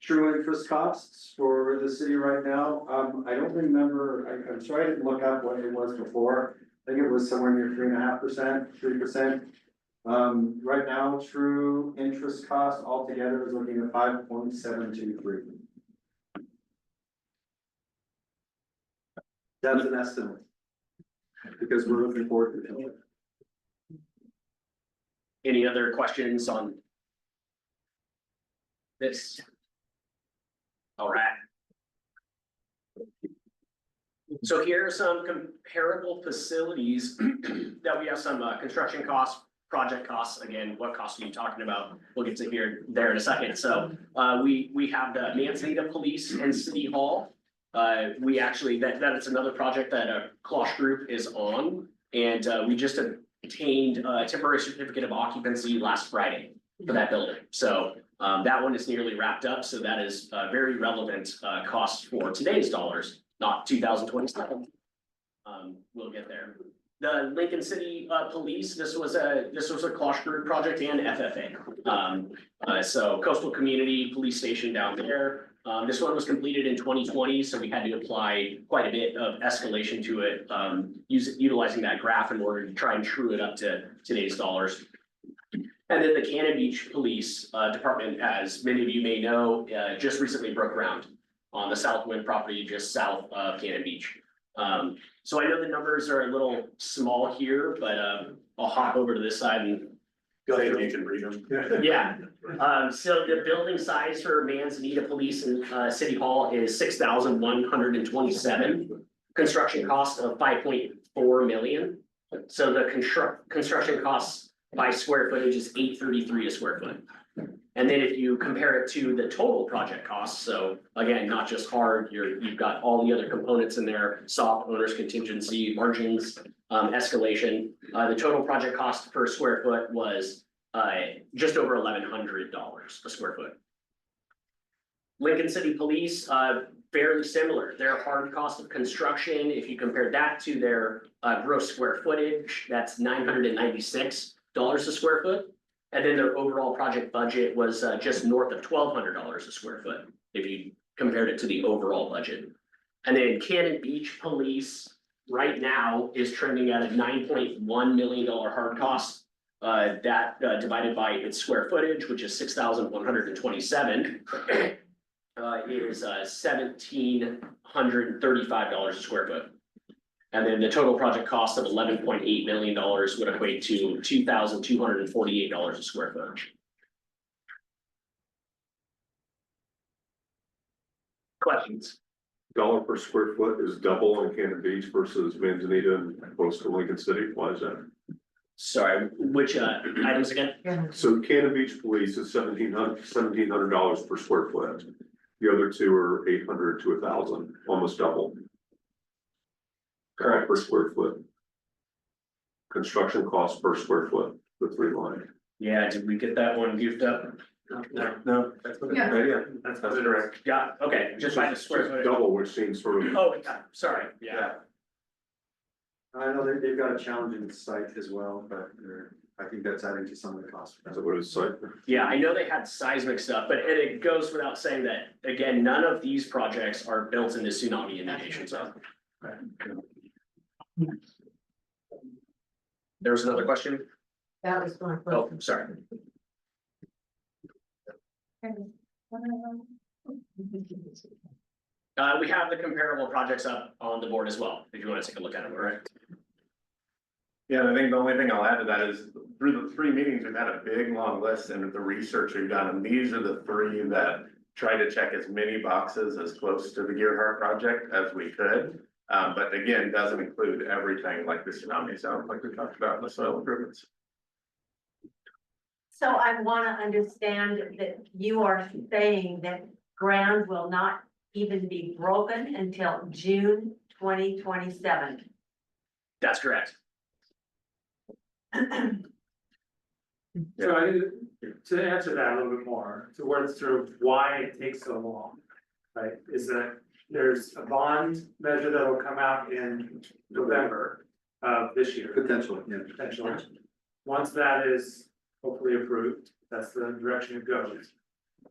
True interest costs for the city right now, I don't remember, I'm sorry I didn't look up what it was before. I think it was somewhere near 3.5%, 3%. Right now, true interest cost altogether is looking at 5.723. That's an estimate. Because we're looking forward to it. Any other questions on this? All right. So here are some comparable facilities that we have some construction costs, project costs. Again, what costs are you talking about? We'll get to there in a second. So we have the Manzanita Police and City Hall. We actually, that is another project that Klosh Group is on. And we just obtained a temporary certificate of occupancy last Friday for that building. So that one is nearly wrapped up. So that is very relevant cost for today's dollars, not 2027. We'll get there. The Lincoln City Police, this was a Klosh Group project and FFA. So Coastal Community Police Station down there. This one was completed in 2020, so we had to apply quite a bit of escalation to it, utilizing that graph in order to try and true it up to today's dollars. And then the Cannon Beach Police Department, as many of you may know, just recently broke ground on the Southwind property just south of Cannon Beach. So I know the numbers are a little small here, but I'll hop over to this side and go through. You can read them. Yeah, so the building size for Manzanita Police and City Hall is 6,127. Construction cost of 5.4 million. So the construction costs by square footage is 833 a square foot. And then if you compare it to the total project costs, so again, not just hard, you've got all the other components in there, soft, owner's contingency, margins, escalation. The total project cost per square foot was just over $1,100 a square foot. Lincoln City Police, fairly similar. Their hard cost of construction, if you compare that to their gross square footage, that's $996 a square foot. And then their overall project budget was just north of $1,200 a square foot, if you compared it to the overall budget. And then Cannon Beach Police right now is trending at a $9.1 million hard cost. That divided by its square footage, which is 6,127, is $1,735 a square foot. And then the total project cost of $11.8 million would equate to $2,248 a square foot. Questions? Dollar per square foot is double in Cannon Beach versus Manzanita and close to Lincoln City. Why is that? Sorry, which items again? So Cannon Beach Police is $1,700 per square foot. The other two are 800 to 1,000, almost double. Correct. Per square foot. Construction cost per square foot, the three line. Yeah, did we get that one goofed up? No, that's what that's correct. Yeah, okay, just by the square footage. Double, which seems sort of. Oh, yeah, sorry, yeah. I know they've got a challenging site as well, but I think that's adding to some of the costs. That's what it's like. Yeah, I know they had seismic stuff, but it goes without saying that, again, none of these projects are built in the tsunami indication zone. There was another question? That was going. Oh, sorry. We have the comparable projects up on the board as well, if you want to take a look at them, all right? Yeah, I think the only thing I'll add to that is through the 3 meetings, we've had a big, long list and the research we've done, and these are the 3 that try to check as many boxes as close to the Gearhart project as we could. But again, doesn't include everything like the tsunami zone, like we talked about in the soil improvements. So I wanna understand that you are saying that ground will not even be broken until June 2027. That's correct. So I think to answer that a little bit more, to work through why it takes so long. Right, is that there's a bond measure that will come out in November of this year. Potentially, yeah. Potentially. Once that is hopefully approved, that's the direction it goes.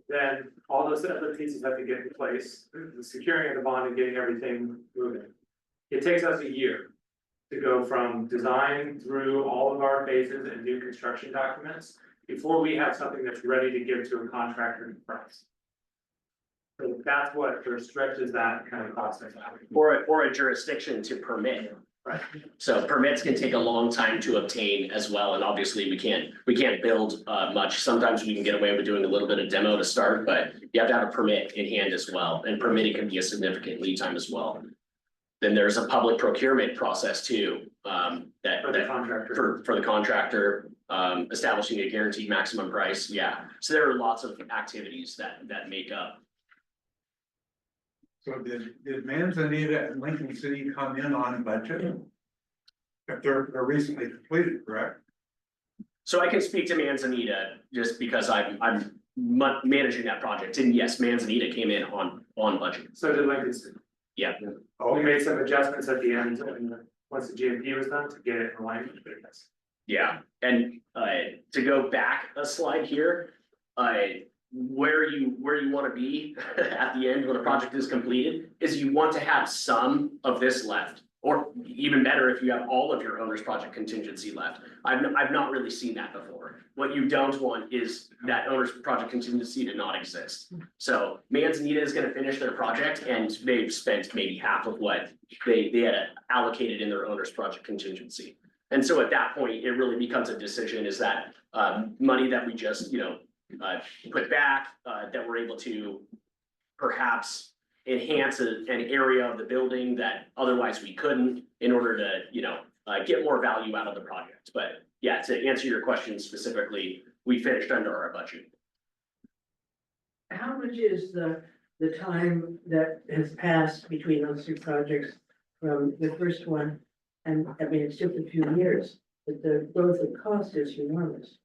Then all those other pieces have to get in place, the securing of the bond and getting everything moving. It takes us a year to go from design through all of our phases and new construction documents before we have something that's ready to give to a contractor in price. So that's what sort of stretches that kind of process out. Or a jurisdiction to permit. Right. So permits can take a long time to obtain as well, and obviously we can't build much. Sometimes we can get away with doing a little bit of demo to start, but you have to have a permit in hand as well, and permitting can be a significant lead time as well. Then there's a public procurement process too, that For the contractor. for the contractor, establishing a guaranteed maximum price, yeah. So there are lots of activities that make up. So did Manzanita and Lincoln City come in on budget? If they're recently completed, correct? So I can speak to Manzanita just because I'm managing that project, and yes, Manzanita came in on budget. So did Lincoln City. Yeah. We made some adjustments at the end, and once the GMP was done to get it in alignment with this. Yeah, and to go back a slide here, where you wanna be at the end when a project is completed, is you want to have some of this left. Or even better, if you have all of your owner's project contingency left. I've not really seen that before. What you don't want is that owner's project contingency to not exist. So Manzanita is gonna finish their project and they've spent maybe half of what they had allocated in their owner's project contingency. And so at that point, it really becomes a decision, is that money that we just, put back, that we're able to perhaps enhance an area of the building that otherwise we couldn't, in order to, get more value out of the project. But yeah, to answer your question specifically, we finished under our budget. How much is the time that has passed between those 2 projects from the first one? And I mean, it's just a few years, but the growth of cost is enormous.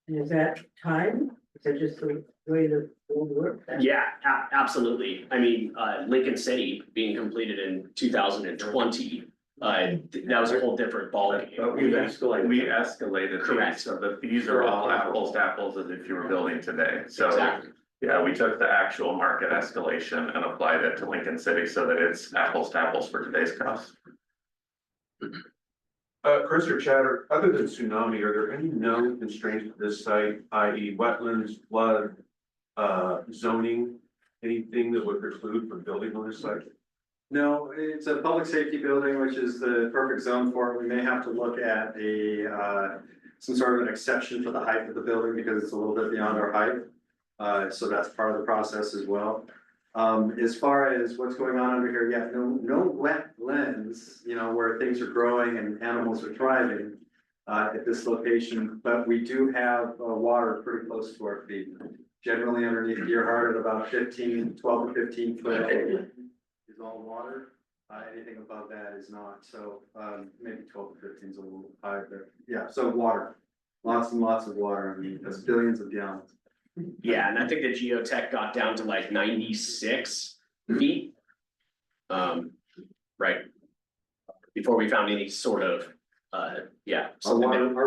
And is that time? Is that just the way the old work? Yeah, absolutely. I mean, Lincoln City being completed in 2020, that was a whole different ballgame. But we escalated. Correct. So the fees are all apples to apples as if you were building today. So, Exactly. yeah, we took the actual market escalation and applied it to Lincoln City so that it's apples to apples for today's costs. Chris or Chatter, other than tsunami, are there any known constraints to this site, i.e. wetlands, flood, zoning? Anything that would preclude from building on this site? No, it's a public safety building, which is the perfect zone for it. We may have to look at some sort of an exception for the height of the building because it's a little bit beyond our height. So that's part of the process as well. As far as what's going on under here, yeah, no wetlands, where things are growing and animals are thriving at this location, but we do have water pretty close to our feet. Generally underneath Gearhart at about 12 to 15 foot is all water. Anything above that is not, so maybe 12 to 15 is a little high there. Yeah, so water, lots and lots of water. I mean, that's billions of gallons. Yeah, and I think the geotech got down to like 96 feet. Right. Before we found any sort of, yeah. Our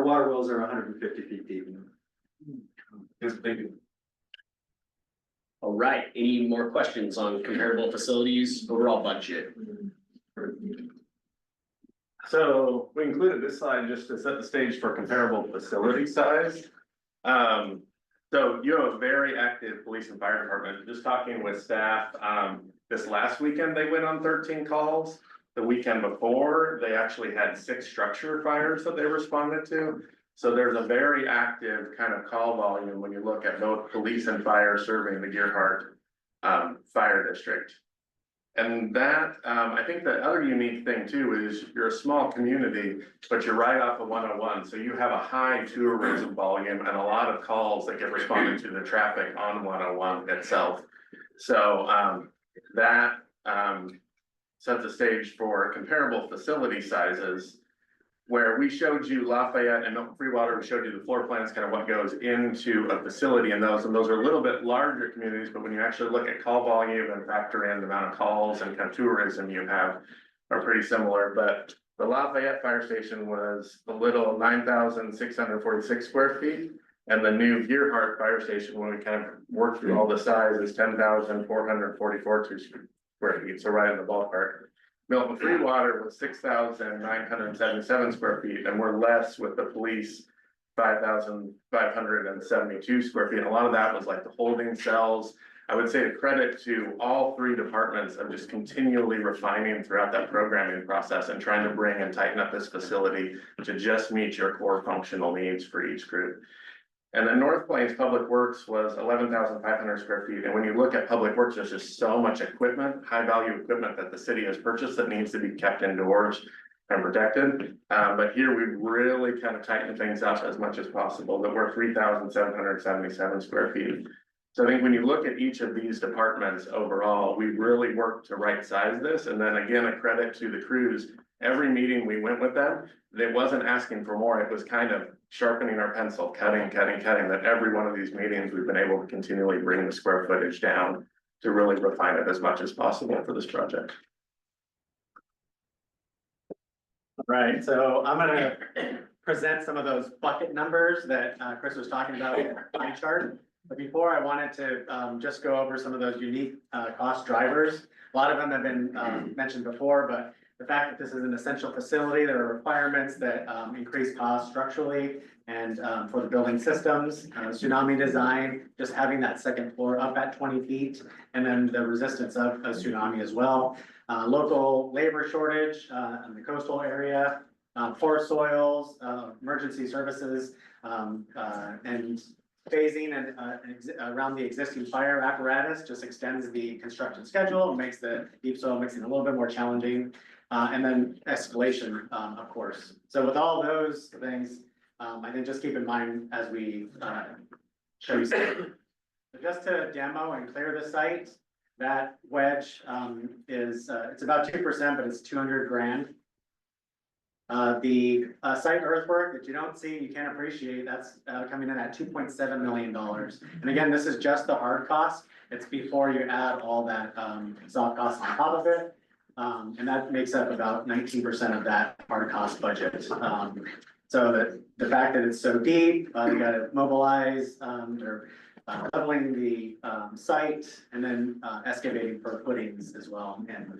water wells are 150 feet deep. Yes, thank you. All right, any more questions on comparable facilities, overall budget? So we included this slide just to set the stage for comparable facility size. So you have a very active police and fire department. Just talking with staff, this last weekend, they went on 13 calls. The weekend before, they actually had 6 structure fires that they responded to. So there's a very active kind of call volume when you look at both police and fire serving the Gearhart fire district. And that, I think the other unique thing too is you're a small community, but you're right off of 101. So you have a high tourism volume and a lot of calls that get responded to the traffic on 101 itself. So that sets the stage for comparable facility sizes, where we showed you Lafayette and Milton Freewater, we showed you the floor plans, kind of what goes into a facility in those, and those are a little bit larger communities, but when you actually look at call volume and factor in the amount of calls and kind of tourism you have are pretty similar. But the Lafayette Fire Station was a little 9,646 square feet. And the new Gearhart Fire Station, when we kind of worked through all the size, is 10,444 square feet, so right in the ballpark. Milton Freewater was 6,977 square feet, and we're less with the police, 5,572 square feet. And a lot of that was like the holding cells. I would say the credit to all 3 departments of just continually refining throughout that programming process and trying to bring and tighten up this facility to just meet your core functional needs for each group. And then North Plains Public Works was 11,500 square feet. And when you look at Public Works, there's just so much equipment, high value equipment that the city has purchased that needs to be kept indoors and protected. But here we really kind of tightened things up as much as possible, that we're 3,777 square feet. So I think when you look at each of these departments overall, we really worked to right size this. And then again, a credit to the crews. Every meeting we went with them, they wasn't asking for more. It was kind of sharpening our pencil, cutting, that every one of these meetings, we've been able to continually bring the square footage down to really refine it as much as possible for this project. Right, so I'm gonna present some of those bucket numbers that Chris was talking about in the pie chart. But before, I wanted to just go over some of those unique cost drivers. A lot of them have been mentioned before, but the fact that this is an essential facility, there are requirements that increase costs structurally and for the building systems, tsunami design, just having that second floor up at 20 feet, and then the resistance of a tsunami as well. Local labor shortage in the coastal area, poor soils, emergency services, and phasing and around the existing fire apparatus just extends the construction schedule and makes the deep soil mixing a little bit more challenging. And then escalation, of course. So with all those things, I think just keep in mind as we show you. So just to demo and clear the site, that wedge is it's about 2%, but it's 200 grand. The site earthwork that you don't see, you can't appreciate, that's coming in at $2.7 million. And again, this is just the hard cost. It's before you add all that soft costs on top of it. And that makes up about 19% of that hard cost budget. So the fact that it's so deep, you gotta mobilize, they're leveling the site and then excavating for footings as well and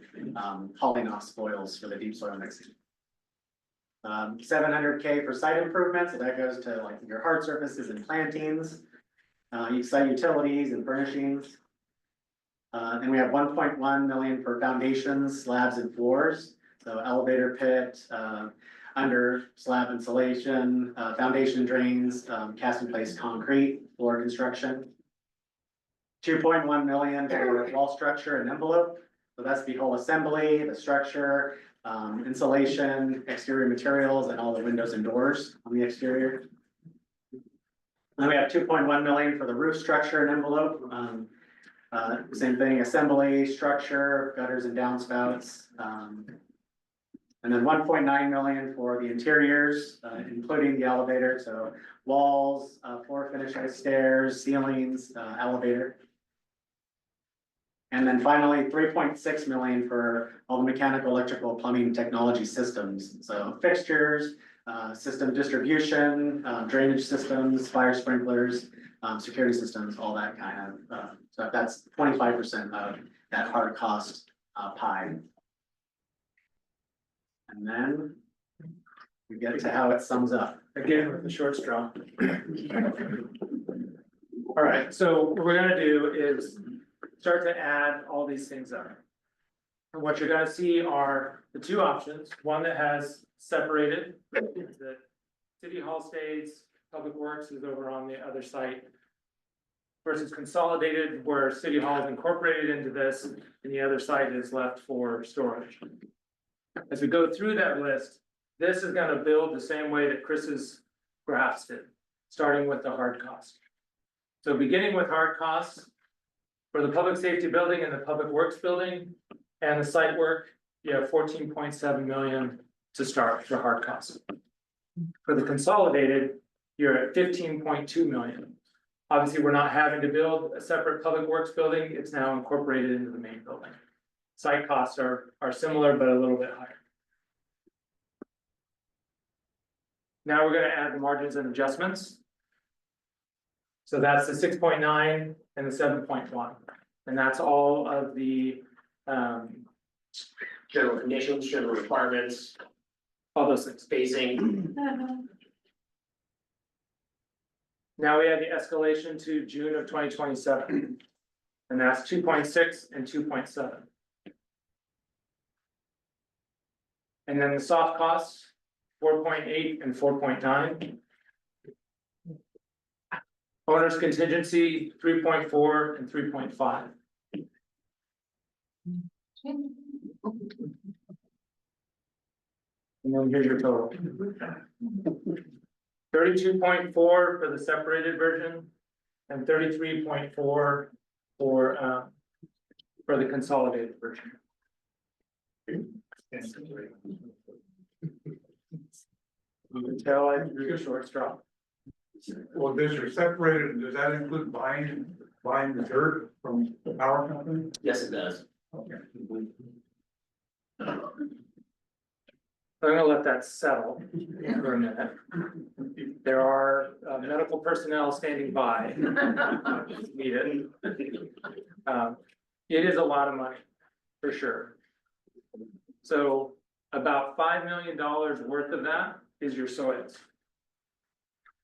hauling off spoils for the deep soil mixing. 700K for site improvements, so that goes to like your hard surfaces and plantings, site utilities and furnishings. And we have 1.1 million for foundations, slabs and floors. So elevator pit, under slab insulation, foundation drains, cast in place concrete, floor construction. 2.1 million for wall structure and envelope. So that's the whole assembly, the structure, insulation, exterior materials, and all the windows and doors on the exterior. Then we have 2.1 million for the roof structure and envelope. Same thing, assembly, structure, gutters and downspouts. And then 1.9 million for the interiors, including the elevator, so walls, floor finishes, stairs, ceilings, elevator. And then finally, 3.6 million for all the mechanical, electrical, plumbing, technology systems. So fixtures, system distribution, drainage systems, fire sprinklers, security systems, all that kind of, so that's 25% of that hard cost pie. And then we get to how it sums up. Again, with the short straw. All right, so what we're gonna do is start to add all these things up. And what you're gonna see are the two options, one that has separated, the city hall stays, public works is over on the other site. Versus consolidated, where city hall is incorporated into this, and the other site is left for storage. As we go through that list, this is gonna build the same way that Chris's graphs did, starting with the hard cost. So beginning with hard costs, for the public safety building and the public works building and the site work, you have 14.7 million to start for hard costs. For the consolidated, you're at 15.2 million. Obviously, we're not having to build a separate public works building, it's now incorporated into the main building. Site costs are similar, but a little bit higher. Now we're gonna add the margins and adjustments. So that's the 6.9 and the 7.1, and that's all of the General conditions, general requirements, all those things. spacing. Now we have the escalation to June of 2027. And that's 2.6 and 2.7. And then the soft costs, 4.8 and 4.9. Owner's contingency, 3.4 and 3.5. And then here's your total. 32.4 for the separated version and 33.4 for the consolidated version. Until I drew a short straw. Well, this are separated, does that include buying the dirt from the power company? Yes, it does. Okay. I'm gonna let that settle for a minute. There are medical personnel standing by. if Needed. It is a lot of money, for sure. So about $5 million worth of that is your soils.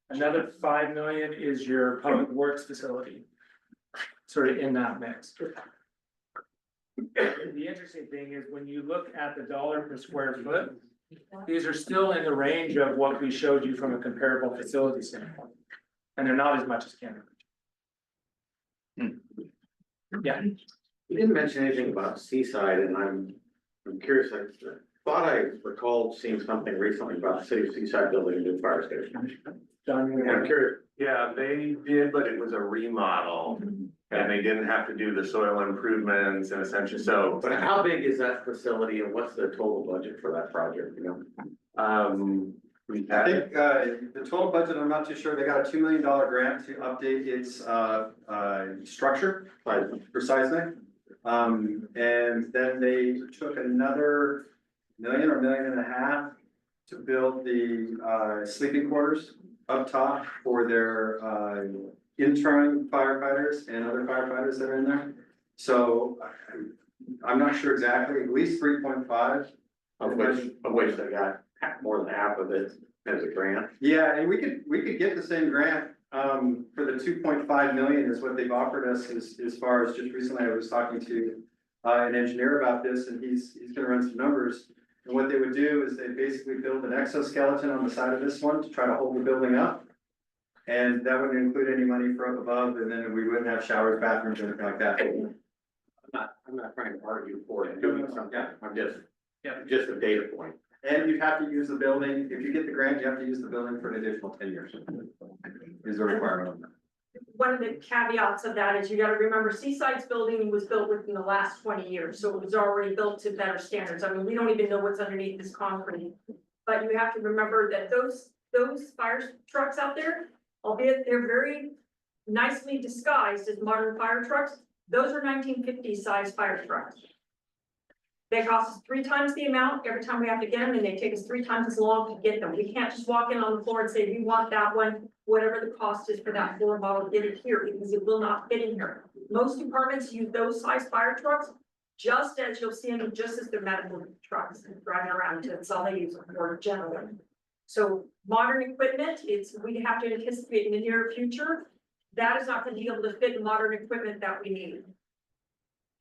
Another 5 million is your public works facility. Sort of in that mix. The interesting thing is when you look at the dollar per square foot, these are still in the range of what we showed you from a comparable facility standpoint. And they're not as much as Canada. Yeah, You didn't mention anything about Seaside, and I'm curious, I thought I recalled seeing something recently about the city of Seaside building a new fire station. John, And I'm curious, Yeah, they did, but it was a remodel and they didn't have to do the soil improvements and essentially, so. but how big is that facility and what's the total budget for that project, you know? We I had, think, the total budget, I'm not too sure, they got a $2 million grant to update its, structure for seismic. And then they took another million or $1.5 million to build the, sleeping quarters up top for their, intern firefighters and other firefighters that are in there. So I'm not sure exactly, at least 3.5. Of which they got more than half of it as a grant. Yeah, and we could get the same grant, for the 2.5 million is what they've offered us as far as just recently I was talking to. An engineer about this and he's gonna run some numbers. And what they would do is they basically build an exoskeleton on the side of this one to try to hold the building up. And that wouldn't include any money from above, and then we wouldn't have showers, bathrooms, or anything like that. I'm not trying to argue for it, doing something, I'm just, Yeah. just a data point. And you have to use the building, if you get the grant, you have to use the building for an additional 10 years. Is the requirement on that. One of the caveats of that is you gotta remember Seaside's building was built within the last 20 years, so it was already built to better standards. I mean, we don't even know what's underneath this concrete. But you have to remember that those fire trucks out there, albeit they're very nicely disguised as modern fire trucks, those are 1950s size fire trucks. They cost us 3 times the amount every time we have to get them, and they take us 3 times as long to get them. We can't just walk in on the floor and say, we want that one, whatever the cost is for that floor model, get it here, because it will not fit in here. Most departments use those size fire trucks, just as you'll see them, just as their medical trucks driving around, that's all they use them for generally. So modern equipment, we have to anticipate in the near future, that is not gonna be able to fit modern equipment that we need.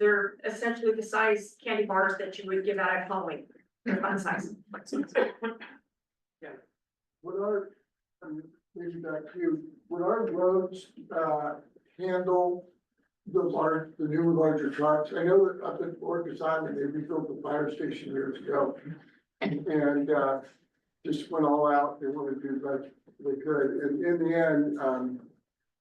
They're essentially the size candy bars that you would give out at Halloween. They're fun size. Would our, maybe back to you, would our roads, handle the new larger trucks? I know that up in Orcas Island, they rebuilt the fire station years ago. And, just went all out, they wanted to do the best they could, and in the end,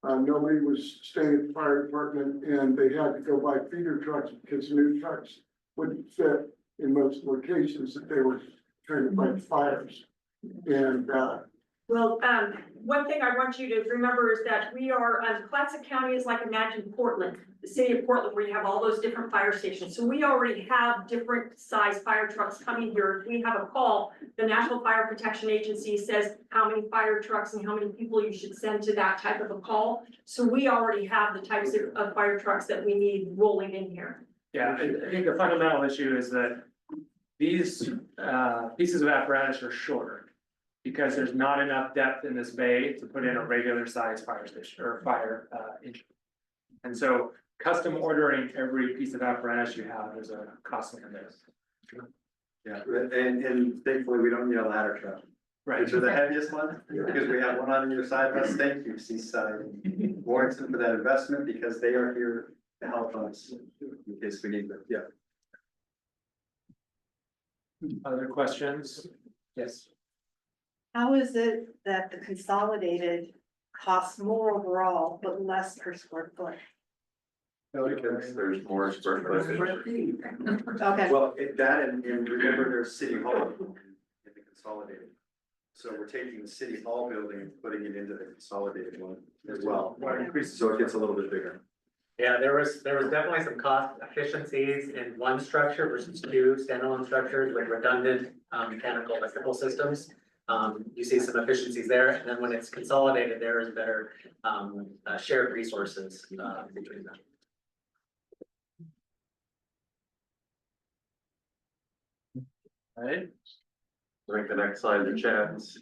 nobody was staying at the fire department, and they had to go buy feeder trucks because the new trucks wouldn't fit in most locations that they were trying to fight fires. And, Well, one thing I want you to remember is that we are, Clatsop County is like imagine Portland, the city of Portland, where you have all those different fire stations. So we already have different size fire trucks coming here. If we have a call, the National Fire Protection Agency says how many fire trucks and how many people you should send to that type of a call. So we already have the types of fire trucks that we need rolling in here. Yeah, I think the fundamental issue is that these pieces of apparatus are shorter. Because there's not enough depth in this bay to put in a regular size fire station or fire engine. And so custom ordering every piece of apparatus you have is a costly limit. Yeah, and thankfully, we don't need a ladder truck. Right. Which are the heaviest ones, because we have one on either side of us. Thank you, Seaside Warrington, for that investment, because they are here to help us in case we need them. Yeah. Other questions? Yes. How is it that the consolidated costs more overall, but less per square foot? Because there's more square footage. Okay. Well, that and remember there's City Hall in the consolidated. So we're taking the City Hall building and putting it into the consolidated one as well. So it gets a little bit bigger. Yeah, there was definitely some cost efficiencies in one structure versus two standalone structures with redundant mechanical electrical systems. You see some efficiencies there, and then when it's consolidated, there is better shared resources between them. All right. I think the next slide, the chats.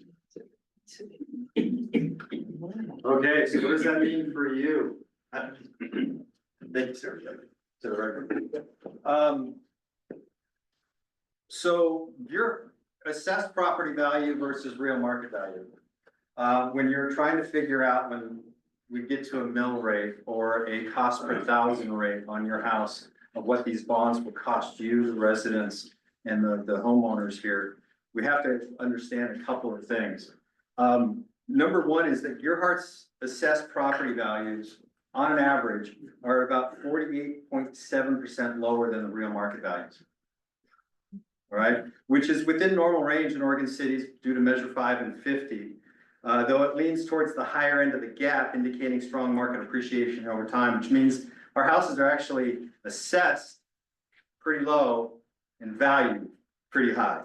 Okay, so what does that mean for you? Thank you, sir. To the record. So your assessed property value versus real market value. When you're trying to figure out when we get to a mill rate or a cost per thousand rate on your house of what these bonds will cost you, the residents and the homeowners here, we have to understand a couple of things. Number one is that Gearhart's assessed property values on an average are about 48.7% lower than the real market values. All right, which is within normal range in Oregon cities due to measure 5 and 50. Though it leans towards the higher end of the gap, indicating strong market appreciation over time, which means our houses are actually assessed pretty low and valued pretty high.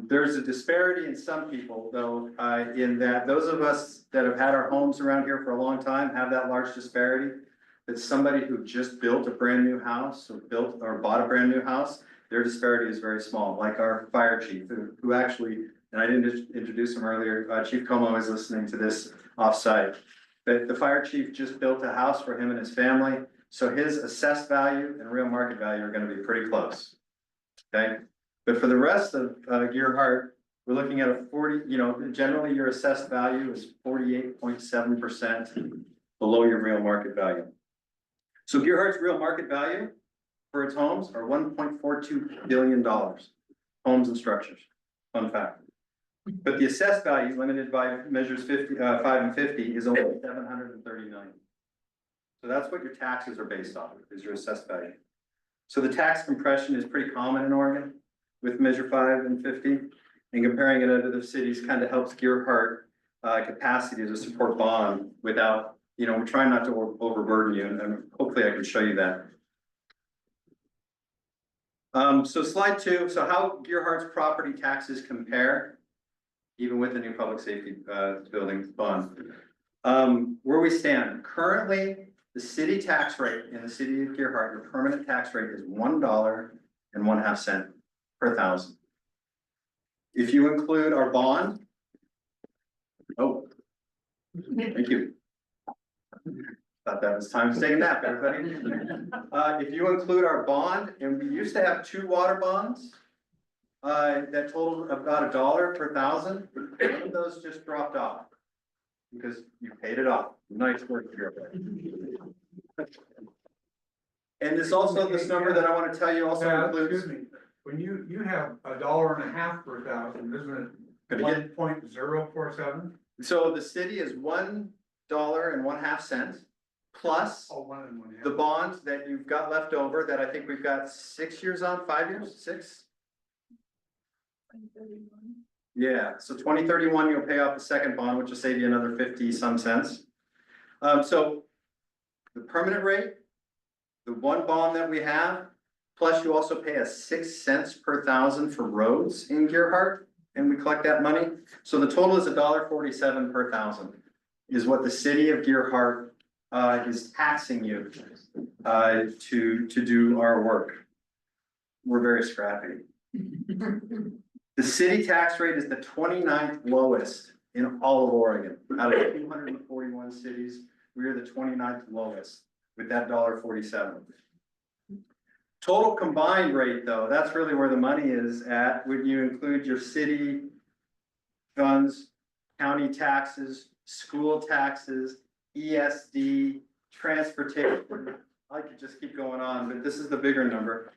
There's a disparity in some people, though, in that those of us that have had our homes around here for a long time have that large disparity. That somebody who just built a brand new house or bought a brand new house, their disparity is very small, like our fire chief, who actually, and I didn't introduce him earlier, Chief Como is listening to this offsite. But the fire chief just built a house for him and his family, so his assessed value and real market value are gonna be pretty close. Okay, but for the rest of Gearhart, we're looking at a 40, generally your assessed value is 48.7% below your real market value. So Gearhart's real market value for its homes are $1.42 billion, homes and structures, fun fact. But the assessed value limited by measures 5 and 50 is only 730 million. So that's what your taxes are based on, is your assessed value. So the tax compression is pretty common in Oregon with measure 5 and 50, and comparing it to other cities kind of helps Gearhart capacity to support bond without, we're trying not to overburden you, and hopefully I can show you that. So slide 2, so how Gearhart's property taxes compare, even with the new public safety building bond. Where we stand, currently, the city tax rate in the city of Gearhart, your permanent tax rate is $1.50 per thousand. If you include our bond, thank you. Thought that was time to take a nap, everybody. If you include our bond, and we used to have 2 water bonds, that totaled about $1 per thousand, one of those just dropped off. Because you paid it off. Nice work here. And this also, this number that I want to tell you also includes. Excuse me, when you have $1.50 per thousand, isn't it Gonna get- 1.047? So the city is $1.50 plus Oh, 1 and 1 half. the bond that you've got left over that I think we've got 6 years on, 5 years, 6? Yeah, so 2031, you'll pay off the second bond, which will save you another 50 some cents. So the permanent rate, the one bond that we have, plus you also pay us 6 cents per thousand for roads in Gearhart, and we collect that money. So the total is $1.47 per thousand, is what the city of Gearhart is taxing you to do our work. We're very scrappy. The city tax rate is the 29th lowest in all of Oregon. Out of 241 cities, we are the 29th lowest with that $1.47. Total combined rate, though, that's really where the money is at, when you include your city funds, county taxes, school taxes, ESD, transportation. I could just keep going on, but this is the bigger number.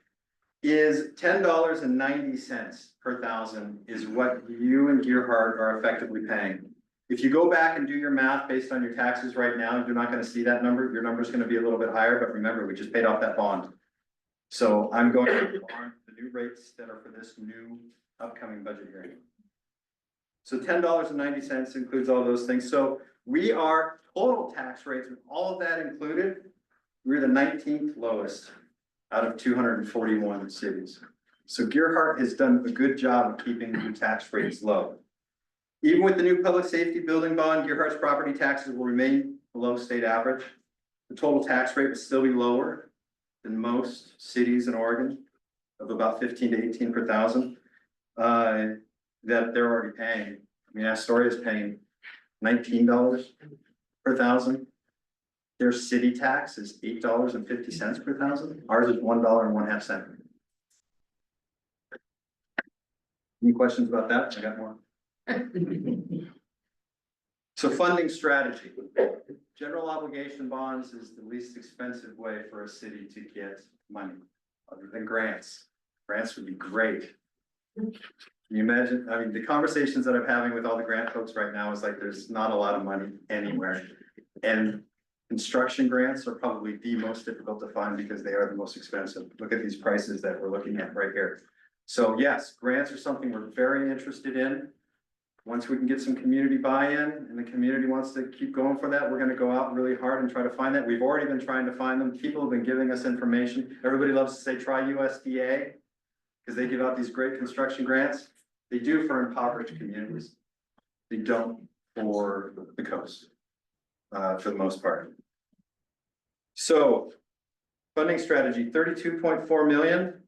Is $10.90 per thousand is what you and Gearhart are effectively paying. If you go back and do your math based on your taxes right now, you're not gonna see that number. Your number's gonna be a little bit higher, but remember, we just paid off that bond. So I'm going to farm the new rates that are for this new upcoming budget hearing. So $10.90 includes all those things. So we are total tax rates with all of that included, we're the 19th lowest out of 241 cities. So Gearhart has done a good job of keeping the tax rates low. Even with the new public safety building bond, Gearhart's property taxes will remain below state average. The total tax rate will still be lower than most cities in Oregon, of about 15 to 18 per thousand, that they're already paying. I mean, Astoria is paying $19 per thousand. Their city tax is $8.50 per thousand. Ours is $1.50. Any questions about that? I got more. So funding strategy. General obligation bonds is the least expensive way for a city to get money, other than grants. Grants would be great. Can you imagine? I mean, the conversations that I'm having with all the grant folks right now is like, there's not a lot of money anywhere. And construction grants are probably the most difficult to find because they are the most expensive. Look at these prices that we're looking at right here. So yes, grants are something we're very interested in. Once we can get some community buy-in and the community wants to keep going for that, we're gonna go out really hard and try to find that. We've already been trying to find them. People have been giving us information. Everybody loves to say, try USDA, because they give out these great construction grants. They do for impoverished communities. They don't for the coast, for the most part. So, funding strategy, 32.4 million.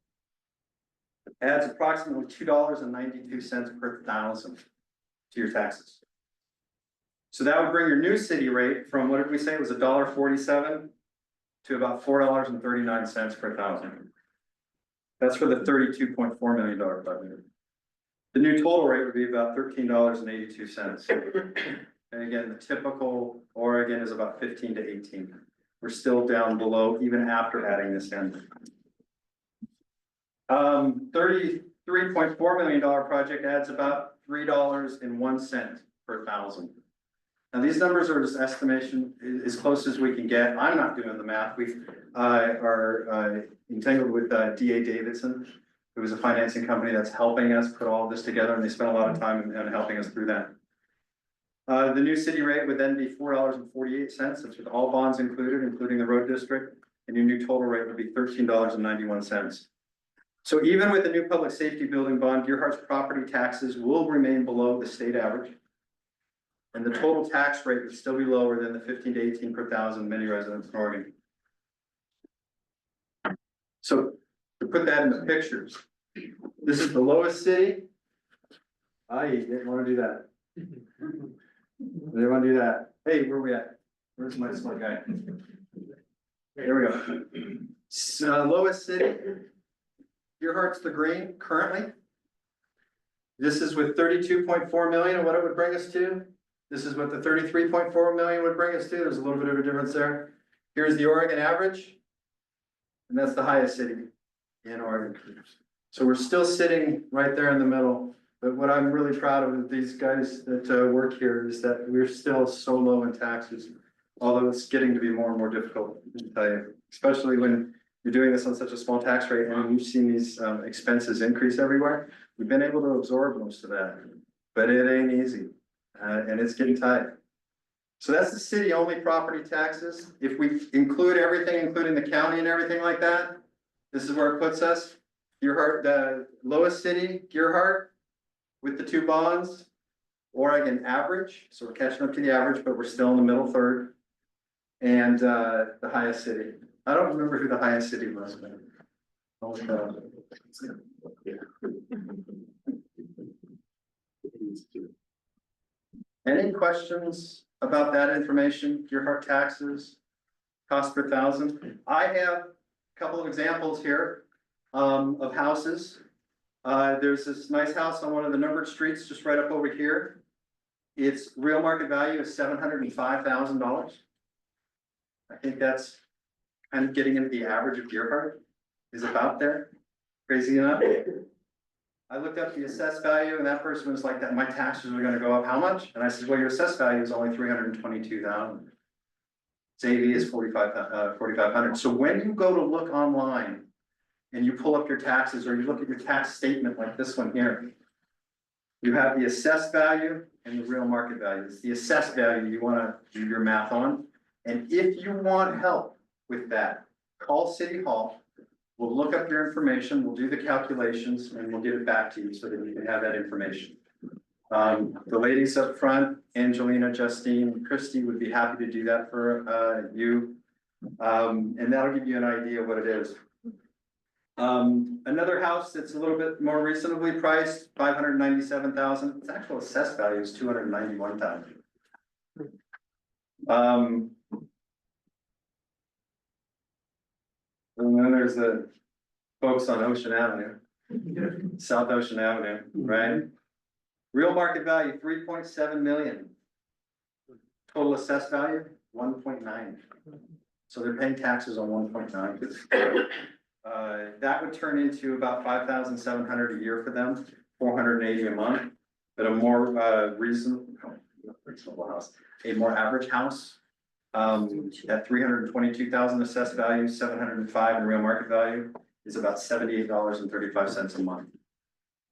Adds approximately $2.92 per thousand to your taxes. So that would bring your new city rate from, what did we say, it was $1.47 to about $4.39 per thousand. That's for the $32.4 million budget. The new total rate would be about $13.82. And again, the typical Oregon is about 15 to 18. We're still down below even after adding this in. $33.4 million project adds about $3.01 per thousand. Now, these numbers are just estimation, as close as we can get. I'm not doing the math. We are entangled with DA Davidson, who is a financing company that's helping us put all this together, and they spent a lot of time in helping us through that. The new city rate would then be $4.48. That's with all bonds included, including the road district, and your new total rate would be $13.91. So even with the new public safety building bond, Gearhart's property taxes will remain below the state average. And the total tax rate would still be lower than the 15 to 18 per thousand many residents in Oregon. So to put that into pictures, this is the lowest city. I didn't want to do that. I didn't want to do that. Hey, where are we at? Where's my smart guy? There we go. Lowest city. Earhart's the green currently. This is with 32.4 million and what it would bring us to. This is what the 33.4 million would bring us to. There's a little bit of a difference there. Here's the Oregon average. And that's the highest city in Oregon. So we're still sitting right there in the middle. But what I'm really proud of these guys that work here is that we're still so low in taxes. Although it's getting to be more and more difficult, to tell you, especially when you're doing this on such a small tax rate and you've seen these expenses increase everywhere. We've been able to absorb most of that, but it ain't easy, and it's getting tight. So that's the city only property taxes. If we include everything, including the county and everything like that, this is where it puts us. Gearhart, the lowest city, Gearhart, with the two bonds. Oregon average, so we're catching up to the average, but we're still in the middle third. And the highest city. I don't remember who the highest city was, but. Any questions about that information, Gearhart taxes, cost per thousand? I have a couple of examples here of houses. There's this nice house on one of the numbered streets just right up over here. Its real market value is $705,000. I think that's kind of getting into the average of Gearhart is about there. Crazy enough. I looked up the assessed value and that person was like that, my taxes are gonna go up how much? And I said, well, your assessed value is only 322,000. Its AV is 4,500. So when you go to look online and you pull up your taxes or you look at your tax statement like this one here, you have the assessed value and the real market value. It's the assessed value you wanna do your math on. And if you want help with that, call City Hall. We'll look up your information, we'll do the calculations, and we'll get it back to you so that you can have that information. The ladies up front, Angelina, Justine, Christy would be happy to do that for you. And that'll give you an idea of what it is. Another house that's a little bit more reasonably priced, $597,000. Its actual assessed value is $291,000. And then there's the folks on Ocean Avenue, South Ocean Avenue, right? Real market value, 3.7 million. Total assessed value, 1.9. So they're paying taxes on 1.9. That would turn into about 5,700 a year for them, 480 a month. But a more reasonable house, a more average house. At 322,000 assessed value, 705 in real market value is about $78.35 a month.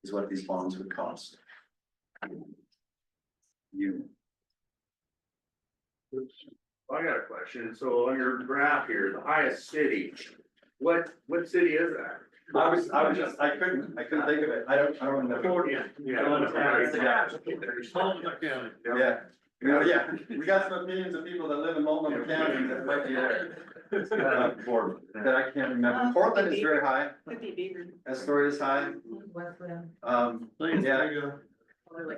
Is what these bonds would cost. You. I got a question. So on your graph here, the highest city, what city is that? I couldn't think of it. I don't remember. Yeah, we got some millions of people that live in multiple counties that might be there. That I can't remember. Portland is very high. Astoria is high.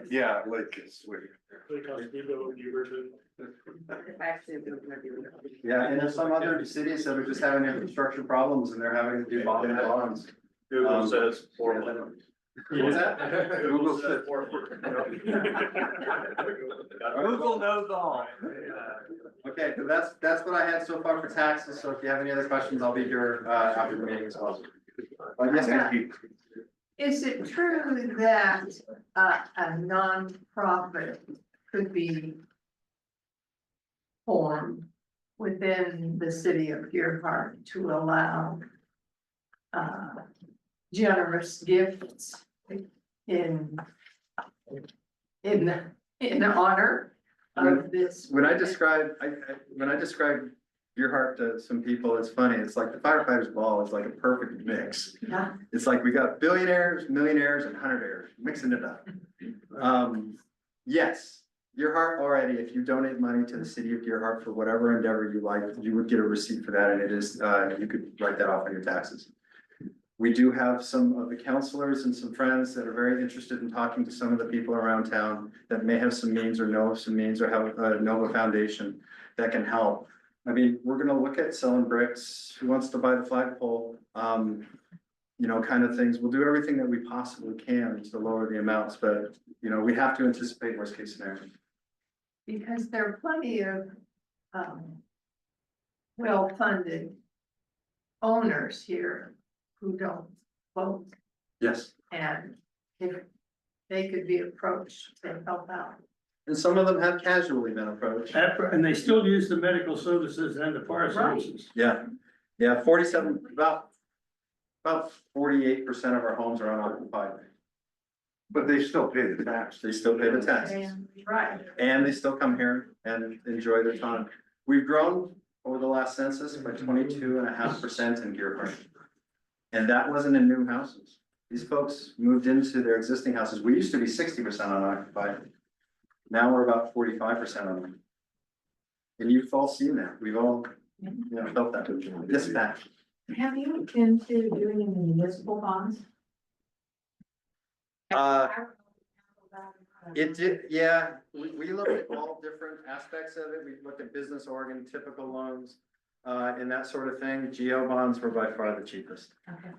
Yeah, Lake is way. Yeah, and there's some other cities that are just having infrastructure problems and they're having to do bonds. Google says Portland. What was that? Google says Portland. Google knows all. Okay, so that's what I had so far for taxes. So if you have any other questions, I'll be here after the meeting as well. Yes, ma'am. Is it true that a nonprofit could be formed within the city of Gearhart to allow generous gifts in honor of this? When I describe Gearhart to some people, it's funny. It's like the firefighters ball is like a perfect mix. Yeah. It's like we got billionaires, millionaires, and hundredaires mixing it up. Yes, Gearhart already, if you donate money to the city of Gearhart for whatever endeavor you like, you would get a receipt for that, and it is you could write that off on your taxes. We do have some of the counselors and some friends that are very interested in talking to some of the people around town that may have some means or know of some means or have know of a foundation that can help. I mean, we're gonna look at selling bricks, who wants to buy the flagpole? You know, kind of things. We'll do everything that we possibly can to lower the amounts, but, you know, we have to anticipate worst case scenario. Because there are plenty of, well-funded owners here who don't vote, Yes. and if they could be approached to help out. And some of them have casually been approached. And they still use the medical services and the fire Right. services. Yeah, yeah, 47, about 48% of our homes are unoccupied. But they still pay the tax. They still pay the taxes. And, right, And they still come here and enjoy their time. We've grown over the last census by 22.5% in Deer Park. And that wasn't in new houses. These folks moved into their existing houses. We used to be 60% unoccupied. Now we're about 45% on them. And you've all seen that. We've all, you know, felt that dispatch. Have you been to doing any municipal bonds? It did, yeah, we looked at all different aspects of it. We looked at business organ, typical loans, and that sort of thing. GO bonds were by far the cheapest. Okay.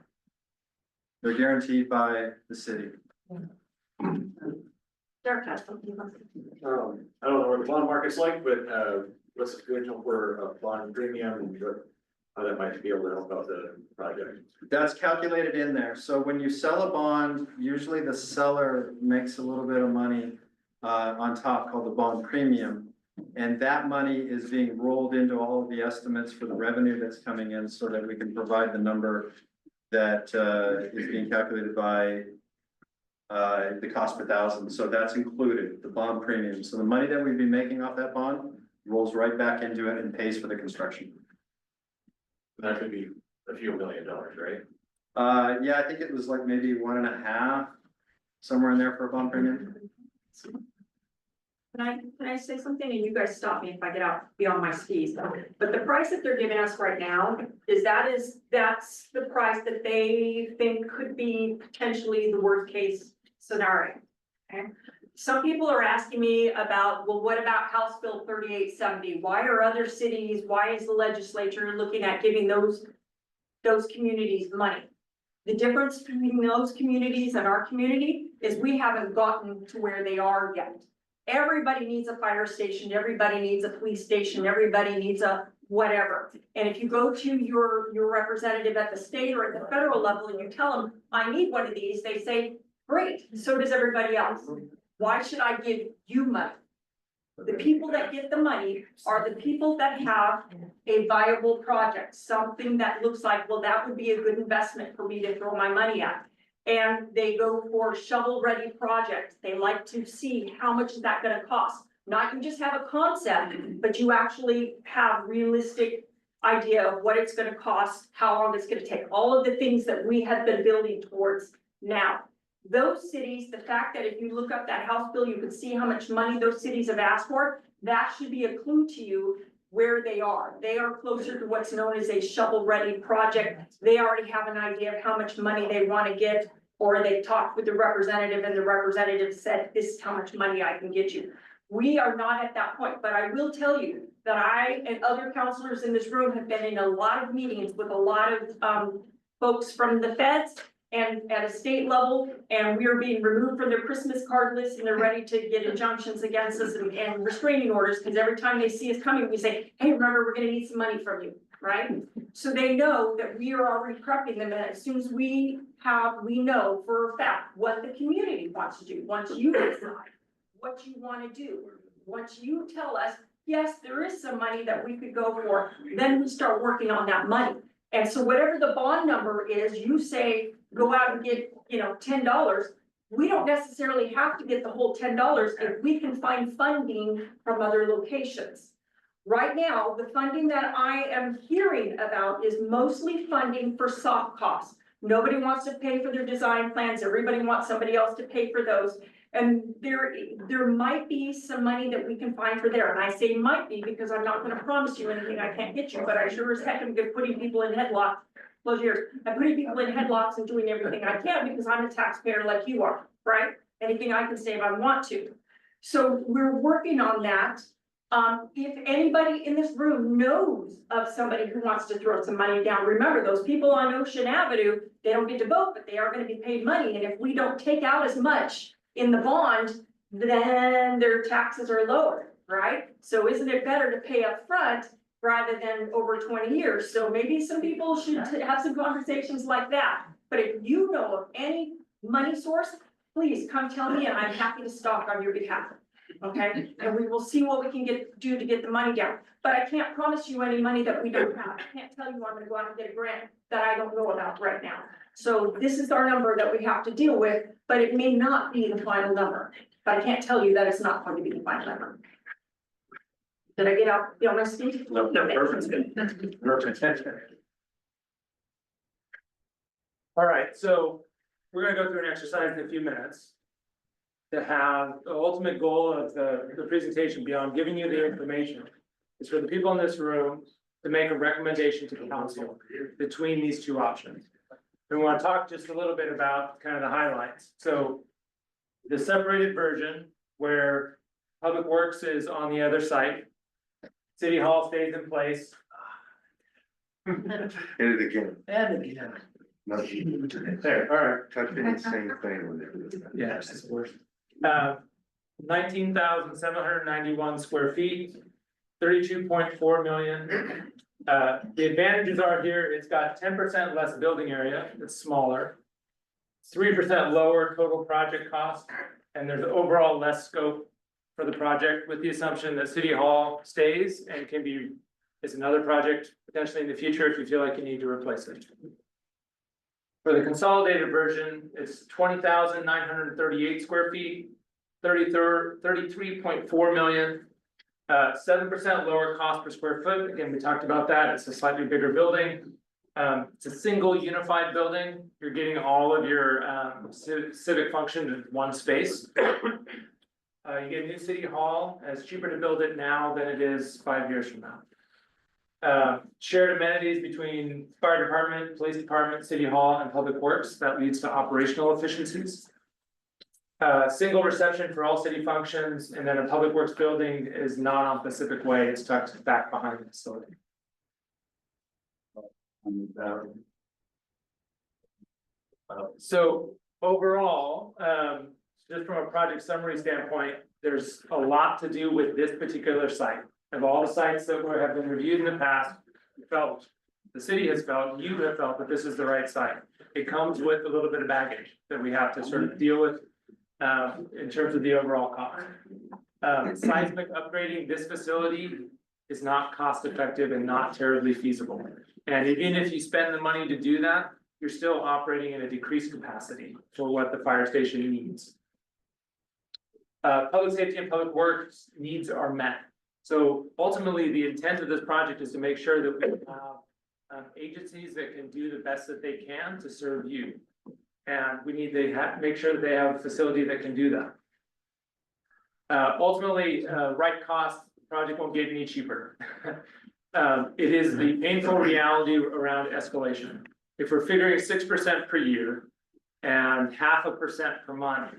They're guaranteed by the city. Derek has something. I don't know what the bond market's like, but, what's good for a bond premium and how that might be able to help out the project. That's calculated in there. So when you sell a bond, usually the seller makes a little bit of money on top called the bond premium. And that money is being rolled into all of the estimates for the revenue that's coming in so that we can provide the number that is being calculated by the cost per thousand. So that's included, the bond premium. So the money that we'd be making off that bond rolls right back into it and pays for the construction. That could be a few $1 million, right? Yeah, I think it was like maybe 1.5, somewhere in there for a bond premium. Can I say something, and you guys stop me if I get out beyond my skis, but the price that they're giving us right now that's the price that they think could be potentially the worst case scenario. Okay, some people are asking me about, well, what about House Bill 3870? Why is the legislature looking at giving those communities money? The difference between those communities and our community is we haven't gotten to where they are yet. Everybody needs a fire station, everybody needs a police station, everybody needs a whatever. And if you go to your representative at the state or at the federal level and you tell them, I need one of these, they say, great, so does everybody else. Why should I give you money? The people that get the money are the people that have a viable project, something that looks like, well, that would be a good investment for me to throw my money at. And they go for shovel-ready projects. They like to see how much is that gonna cost. Not you just have a concept, but you actually have realistic idea of what it's gonna cost, how long it's gonna take, all of the things that we have been building towards now. Those cities, the fact that if you look up that House bill, you can see how much money those cities have asked for, that should be a clue to you where they are. They are closer to what's known as a shovel-ready project. They already have an idea of how much money they want to get, or they talked with the representative and the representative said, this is how much money I can get you. We are not at that point, but I will tell you that I and other counselors in this room have been in a lot of meetings with a lot of folks from the feds and at a state level, and we are being removed from their Christmas card list, and they're ready to get injunctions against us and restraining orders, because every time they see us coming, we say, hey, remember, we're gonna need some money from you, right? So they know that we are already prepping them, and as soon as we know for a fact what the community wants to do, once you decide what you wanna do, once you tell us, yes, there is some money that we could go for, then we start working on that money. And so whatever the bond number is, you say, go out and get, $10. We don't necessarily have to get the whole $10 if we can find funding from other locations. Right now, the funding that I am hearing about is mostly funding for soft costs. Nobody wants to pay for their design plans. Everybody wants somebody else to pay for those. And there might be some money that we can find for there. And I say might be because I'm not gonna promise you anything I can't get you, but I sure as heck am good putting people in headlocks. Close your ears. I'm putting people in headlocks and doing everything I can because I'm a taxpayer like you are, right? Anything I can say if I want to. So we're working on that. If anybody in this room knows of somebody who wants to throw some money down, remember, those people on Ocean Avenue, they don't get to vote, but they are gonna be paid money, and if we don't take out as much in the bond, then their taxes are lower, right? So isn't it better to pay up front rather than over 20 years? So maybe some people should have some conversations like that. But if you know of any money source, please come tell me and I'm happy to stalk on your behalf. Okay, and we will see what we can do to get the money down. But I can't promise you any money that we don't have. I can't tell you I'm gonna go out and get a grant that I don't know about right now. So this is our number that we have to deal with, but it may not be the final number. But I can't tell you that it's not going to be the final number. Did I get out, my speech? No, perfect, good. Perfect. All right, so we're gonna go through an exercise in a few minutes. To have the ultimate goal of the presentation beyond giving you the information. Is for the people in this room to make a recommendation to the council between these two options. And we want to talk just a little bit about kind of the highlights. So. The separated version where Public Works is on the other site. City Hall stays in place. Hit it again. And again. Nothing. There, all right. Touching the same thing with it. Yeah, it's worse. 19,791 square feet, 32.4 million. The advantages are here, it's got 10% less building area, it's smaller. 3% lower total project cost, and there's overall less scope for the project with the assumption that City Hall stays and can be, is another project potentially in the future if you feel like you need to replace it. For the consolidated version, it's 20,938 square feet, 33.4 million. 7% lower cost per square foot. Again, we talked about that. It's a slightly bigger building. It's a single unified building. You're getting all of your civic function in one space. You get a new city hall, and it's cheaper to build it now than it is 5 years from now. Shared amenities between fire department, police department, city hall, and public works, that leads to operational efficiencies. Single reception for all city functions, and then a public works building is not on Pacific Way, it's tucked back behind the facility. So overall, just from a project summary standpoint, there's a lot to do with this particular site. Of all the sites that have been reviewed in the past, the city has felt, you have felt that this is the right site. It comes with a little bit of baggage that we have to sort of deal with in terms of the overall cost. Seismic upgrading this facility is not cost effective and not terribly feasible. And even if you spend the money to do that, you're still operating in a decreased capacity for what the fire station needs. Public safety and public works needs are met. So ultimately, the intent of this project is to make sure that we have agencies that can do the best that they can to serve you. And we need to make sure that they have a facility that can do that. Ultimately, right cost, the project won't get any cheaper. It is the painful reality around escalation. If we're figuring 6% per year and 0.5% per month,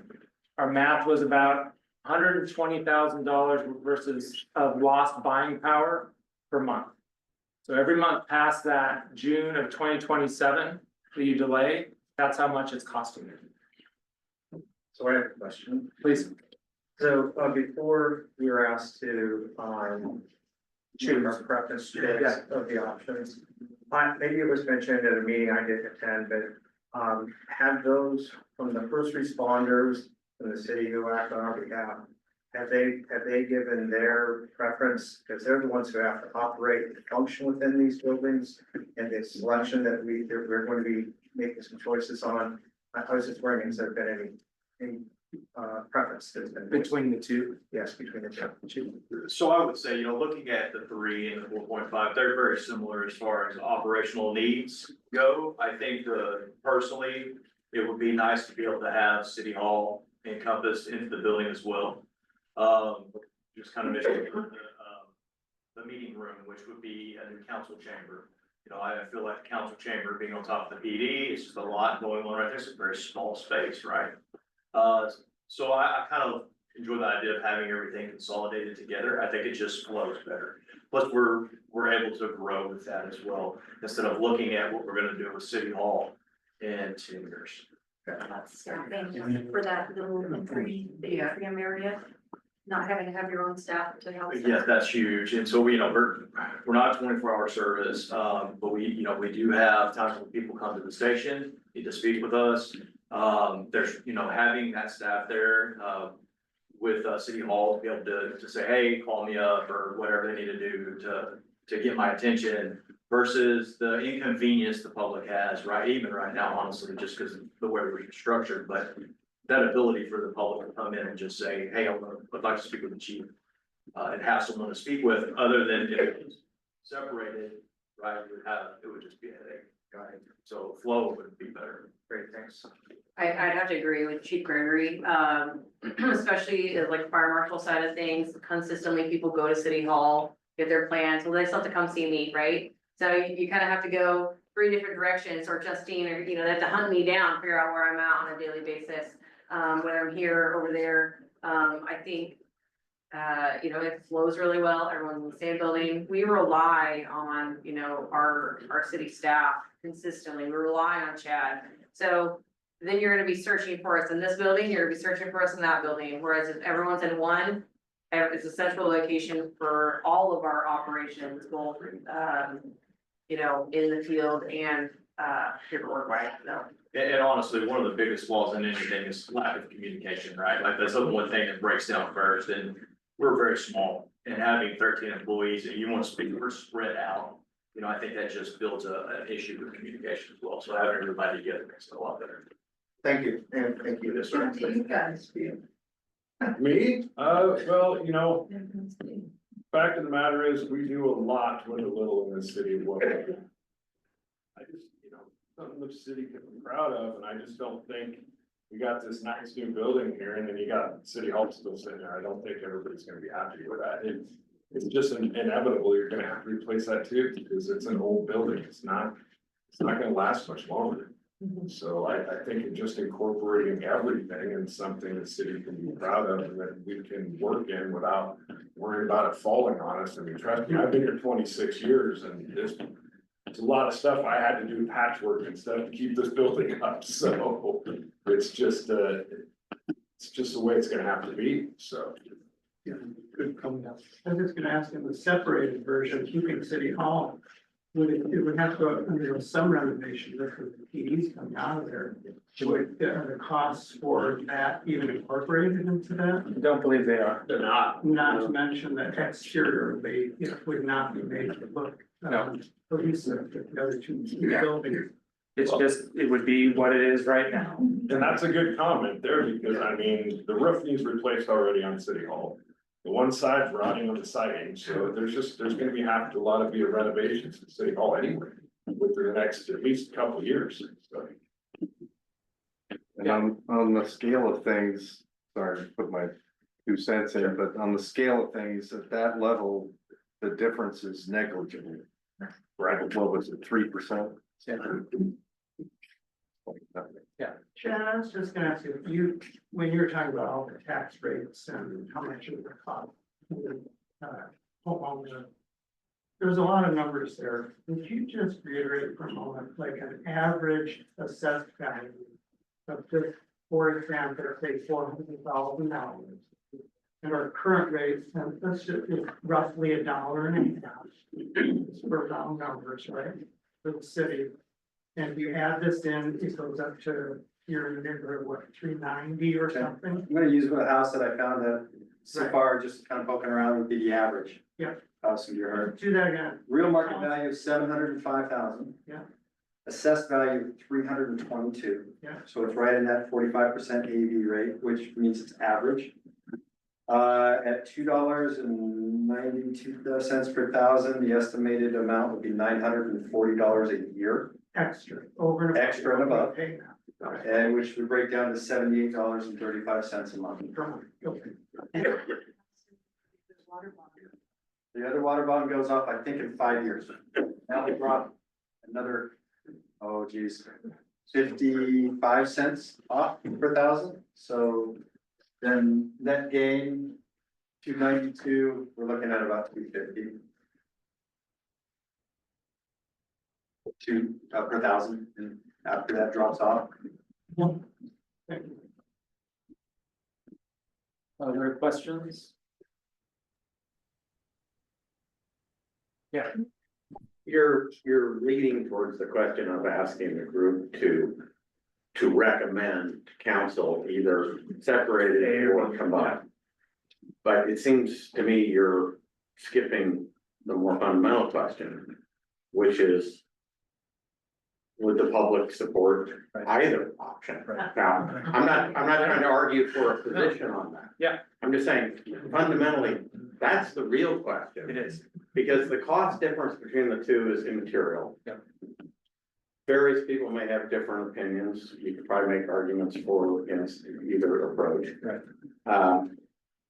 our math was about $120,000 versus of lost buying power per month. So every month past that June of 2027 that you delay, that's how much it's costing you. So I have a question. Please. So before we were asked to choose our preference of the options, maybe it was mentioned at a meeting I didn't attend, but have those from the first responders in the city who act on our behalf, have they given their preference, because they're the ones who have to operate and function within these buildings, and the selection that we're going to be making some choices on? I was just wondering, has there been any preference that's been between the two? Yes, between the two. So I would say, looking at the 3 and the 4.5, they're very similar as far as operational needs go. I think personally, it would be nice to be able to have City Hall encompassed into the building as well. Just kind of mentioning the meeting room, which would be a new council chamber. I feel like the council chamber being on top of the PD, it's just a lot going on right there. It's a very small space, right? So I kind of enjoy the idea of having everything consolidated together. I think it just flows better. Plus, we're able to grow with that as well, instead of looking at what we're gonna do with City Hall in 10 years. Staffing for that little the atrium area, not having to have your own staff to help. Yeah, that's huge. And so, we're not 24-hour service, but we do have times when people come to the station, need to speak with us. There's, having that staff there, with, City Hall to be able to say, hey, call me up or whatever they need to do to get my attention versus the inconvenience the public has, right? Even right now, honestly, just because of the way we're structured, but that ability for the public to come in and just say, hey, I'd like to speak with the chief. And have someone to speak with, other than if it was separated, right, it would just be a headache, right? So flow would be better. Great, thanks. I'd have to agree with Chief Gregory, especially like the fire marshal side of things. Consistently, people go to City Hall, get their plans, well, they still have to come see me, right? So you kind of have to go 3 different directions, or Justine, or, they have to hunt me down, figure out where I'm at on a daily basis. Whether I'm here, over there, I think, it flows really well. Everyone's in the same building. We rely on, our city staff consistently. We rely on Chad. So then you're gonna be searching for us in this building, you're gonna be searching for us in that building. Whereas if everyone's in one, it's a central location for all of our operations, both, in the field and, paperwork, right? So. And honestly, one of the biggest flaws in anything is lack of communication, right? Like that's the one thing that breaks down first, and we're very small, and having 13 employees and you want to speak, we're spread out. I think that just builds an issue with communication as well. So having everybody together makes it a lot better. Thank you, and thank you. Yes, sir. You guys feel. Me? Well, fact of the matter is, we do a lot with a little in the city of Woodland. I just, something the city can be proud of, and I just don't think we got this nice new building here, and then you got City Hall still sitting there. I don't think everybody's gonna be happy with that. It's just inevitable, you're gonna have to replace that too, because it's an old building. It's not gonna last much longer. So I think just incorporating everything in something the city can be proud of and that we can work in without worrying about it falling on us. I mean, trust me, I've been here 26 years and there's a lot of stuff I had to do patchwork and stuff to keep this building up. So it's just the way it's gonna have to be, so. Yeah, good coming up. I was just gonna ask him the separated version, keeping City Hall. It would have to go under some renovation, because the PDs coming out of there. Would the costs for that even incorporated into that? Don't believe they are. They're not. Not to mention that exterior, would not be made to look. Cohesive with the other two buildings. It's just, it would be what it is right now. And that's a good comment there, because I mean, the roof needs replaced already on City Hall. The one side's rotting on the siding, so there's gonna be a lot of renovations to City Hall anyway, within the next at least couple of years, so. And on the scale of things, sorry to put my 2 cents in, but on the scale of things, at that level, the difference is negligible. Right, what was it, 3%? Yeah. Chad, I was just gonna ask you, when you were talking about all the tax rates and how much it would cost. Homeowner, there's a lot of numbers there. Would you just reiterate for a moment, like an average assessed value of just, for example, say $400,000. And our current rate, and that's just roughly $1.50 for round numbers, right? For the city. And if you add this in, it goes up to, you're in the neighborhood, what, 390 or something? I'm gonna use a house that I found that so far, just kind of poking around, would be the average. Yeah. House in your heart. Do that again. Real market value of 705,000. Yeah. Assessed value of 322. Yeah. So it's right in that 45% AV rate, which means it's average. At $2.92 per thousand, the estimated amount would be $940 a year. Extra, over and above. Extra and above. Pay now. And which would break down to $78.35 a month. The other water bond goes off, I think, in 5 years. Now they brought another, 55 cents off per thousand, so then net gain, 292, we're looking at about 250. Per thousand, and after that drops off. Other questions? Yeah. You're leading towards the question of asking the group to recommend to council either separated or combined. But it seems to me you're skipping the more fundamental question, which is, would the public support either option? Now, I'm not trying to argue for a position on that. Yeah. I'm just saying fundamentally, that's the real question. It is. Because the cost difference between the two is immaterial. Yeah. Various people may have different opinions. You could probably make arguments for or against either approach. Right.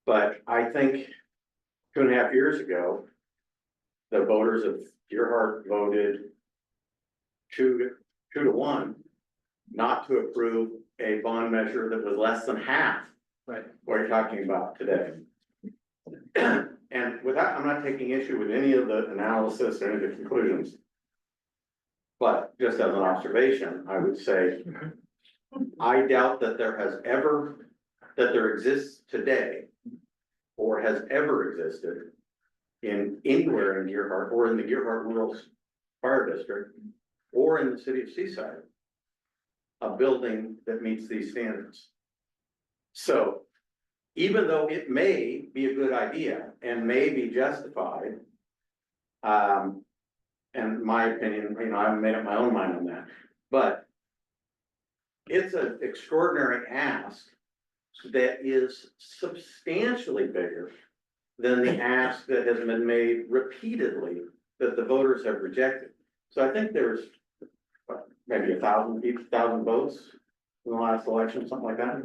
But I think 2.5 years ago, the voters of Deerheart voted 2-1 not to approve a bond measure that was less than half Right. what you're talking about today. And without, I'm not taking issue with any of the analysis or any of the conclusions. But just as an observation, I would say, I doubt that there exists today or has ever existed in anywhere in Deerheart or in the Deerheart Rural Fire District or in the city of Seaside, a building that meets these standards. So even though it may be a good idea and may be justified, and my opinion, I haven't made up my own mind on that, but it's an extraordinary ask that is substantially bigger than the ask that has been made repeatedly that the voters have rejected. So I think there's maybe 1,000 votes in the last election, something like that.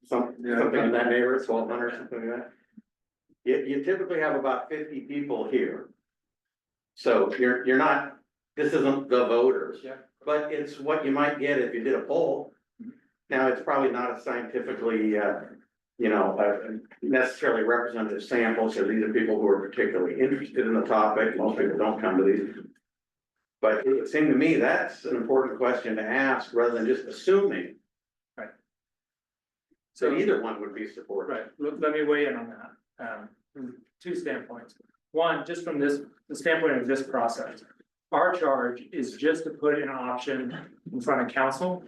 Something in that neighborhood, 1,200, something like that. You typically have about 50 people here. So you're not, this isn't the voters, but it's what you might get if you did a poll. Now, it's probably not a scientifically, necessarily representative sample, so these are people who are particularly interested in the topic. Most people don't come to these. But it seemed to me that's an important question to ask rather than just assuming. Right. So either one would be supported. Right, let me weigh in on that, from 2 standpoints. One, just from the standpoint of this process, our charge is just to put an option in front of council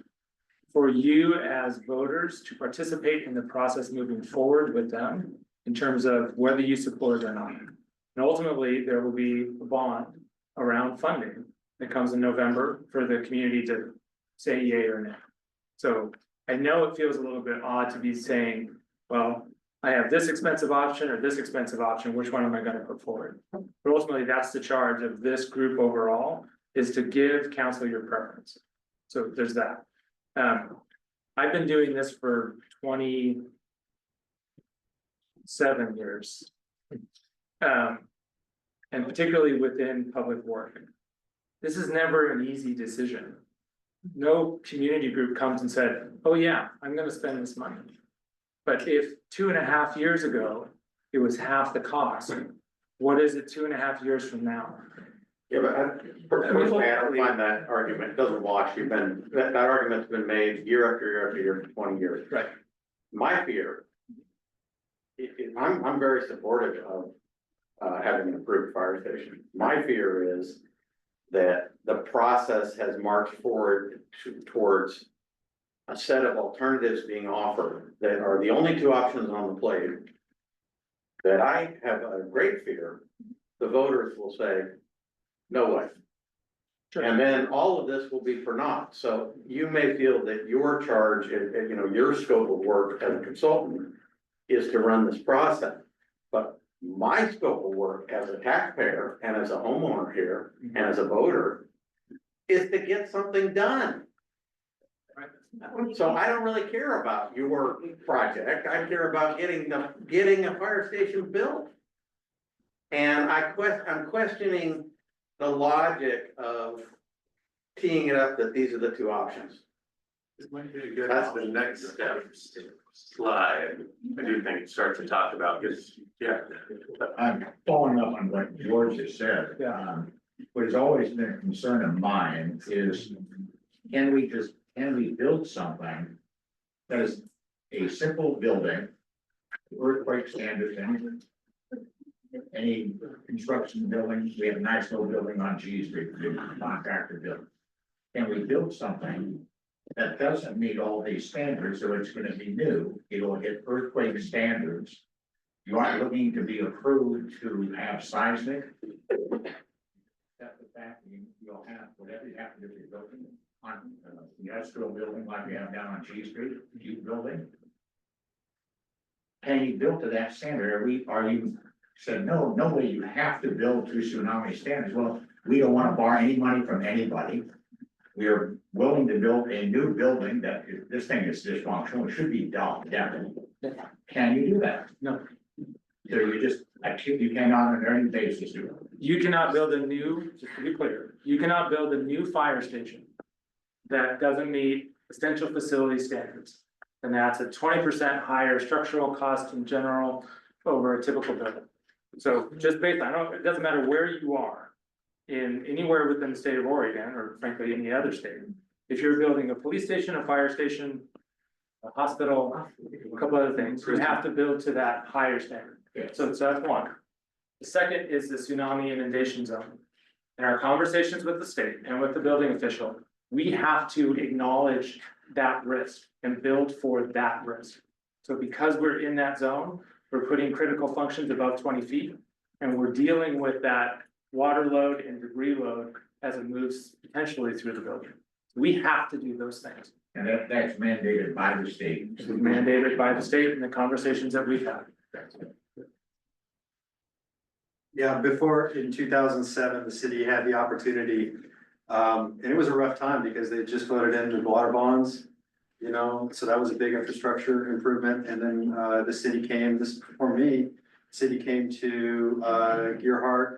for you as voters to participate in the process moving forward with them in terms of whether you support it or not. And ultimately, there will be a bond around funding that comes in November for the community to say yay or nay. So I know it feels a little bit odd to be saying, well, I have this expensive option or this expensive option, which one am I gonna put forward? But ultimately, that's the charge of this group overall, is to give council your preference. So there's that. I've been doing this for 27 years. And particularly within public work. This is never an easy decision. No community group comes and said, oh yeah, I'm gonna spend this money. But if 2.5 years ago, it was half the cost, what is it 2.5 years from now? Yeah, but personally, I don't find that argument, doesn't wash, that argument's been made year after year after year for 20 years. Right. My fear, I'm very supportive of having an approved fire station. My fear is that the process has marched forward towards a set of alternatives being offered that are the only 2 options on the plate. That I have a great fear, the voters will say, no way. Sure. And then all of this will be for naught. So you may feel that your charge, your scope of work as a consultant is to run this process. But my scope of work as a taxpayer and as a homeowner here and as a voter is to get something done. So I don't really care about your project. I care about getting a fire station built. And I'm questioning the logic of teeing it up that these are the 2 options. That's the next step slide. I do think start to talk about this. Yeah. I'm following up on what George has said. What has always been a concern of mine is, can we build something that is a simple building, earthquake standards, any construction building, we have a nice little building on G Street, contractor building. Can we build something that doesn't meet all these standards, so it's gonna be new, it'll hit earthquake standards? You aren't looking to be approved to have seismic. That's the fact, you'll have, whatever you have to do to your building, on the industrial building like we have down on G Street, G building. Can you build to that standard? Are you said, no way, you have to build to tsunami standards? Well, we don't wanna borrow any money from anybody. We are willing to build a new building that, if this thing is dysfunctional, it should be done, definitely. Can you do that? No. So you cannot on an earning basis do it. You cannot build a new, just to be clear, you cannot build a new fire station that doesn't meet essential facility standards. And that's a 20% higher structural cost in general over a typical building. So just based on, it doesn't matter where you are in anywhere within the state of Oregon, or frankly, any other state. If you're building a police station, a fire station, a hospital, a couple other things, you have to build to that higher standard. So that's one. The second is the tsunami inundation zone. In our conversations with the state and with the building official, we have to acknowledge that risk and build for that risk. So because we're in that zone, we're putting critical functions above 20 feet, and we're dealing with that water load and debris load as it moves potentially through the building. We have to do those things. And that's mandated by the state. It's mandated by the state in the conversations that we've had. Yeah, before, in 2007, the city had the opportunity, and it was a rough time because they just voted in the water bonds. You know, so that was a big infrastructure improvement, and then the city came, this is before me, city came to Gearhart.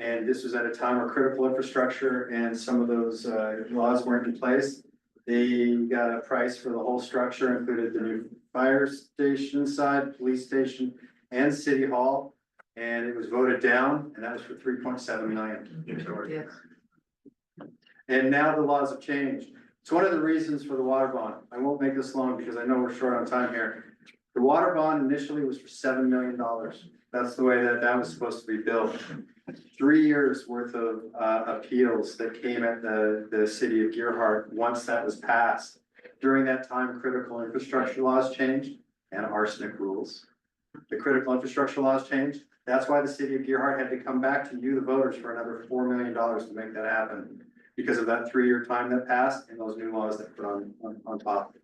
And this was at a time where critical infrastructure and some of those laws weren't in place. They got a price for the whole structure, included the new fire station side, police station, and city hall. And it was voted down, and that was for 3.7 million. And now the laws have changed. It's one of the reasons for the water bond. I won't make this long because I know we're short on time here. The water bond initially was for $7 million. That's the way that was supposed to be built. 3 years worth of appeals that came at the city of Gearhart once that was passed. During that time, critical infrastructure laws changed and arsenic rules. The critical infrastructure laws changed. That's why the city of Gearhart had to come back to you, the voters, for another $4 million to make that happen. Because of that 3-year time that passed and those new laws that put on top.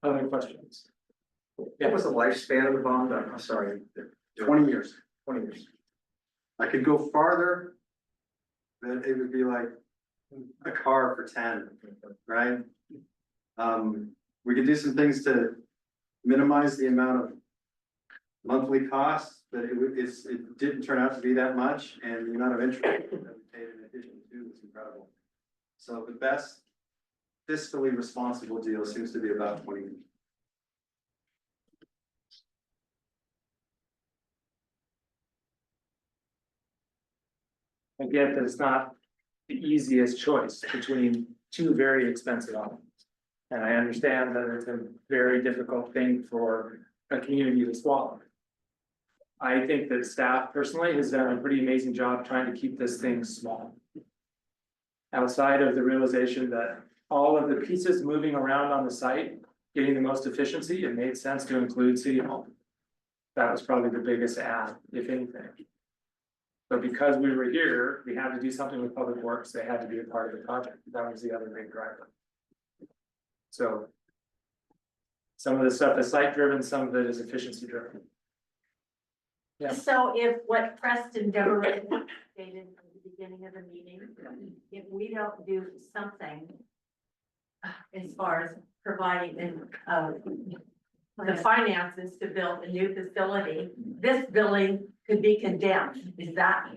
Other questions? What was the lifespan of the bond? I'm sorry. 20 years. 20 years. I could go farther. Then it would be like a car for 10, right? We could do some things to minimize the amount of monthly costs, but it didn't turn out to be that much, and the amount of interest that we paid in addition to was incredible. So the best fiscally responsible deal seems to be about 20 years. I get that it's not the easiest choice between two very expensive options. And I understand that it's a very difficult thing for a community to swallow. I think that staff personally has done a pretty amazing job trying to keep this thing small. Outside of the realization that all of the pieces moving around on the site, getting the most efficiency, it made sense to include City Hall. That was probably the biggest add, if anything. But because we were here, we had to do something with Public Works, they had to be a part of the project, that was the other big driver. So. Some of the stuff is site driven, some of it is efficiency driven. Yeah. So if what Preston Devereux stated at the beginning of the meeting, if we don't do something as far as providing the finances to build a new facility, this building could be condemned, is that?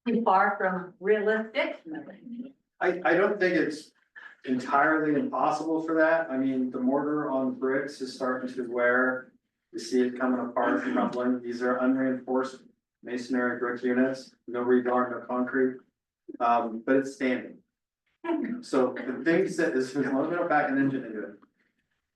too far from realistic. I don't think it's entirely impossible for that. I mean, the mortar on bricks is starting to wear. You see it coming apart, crumbling. These are unreinforced masonry brick units, no rebar, no concrete. But it's standing. So the things that is, as long as we don't back an engine into it.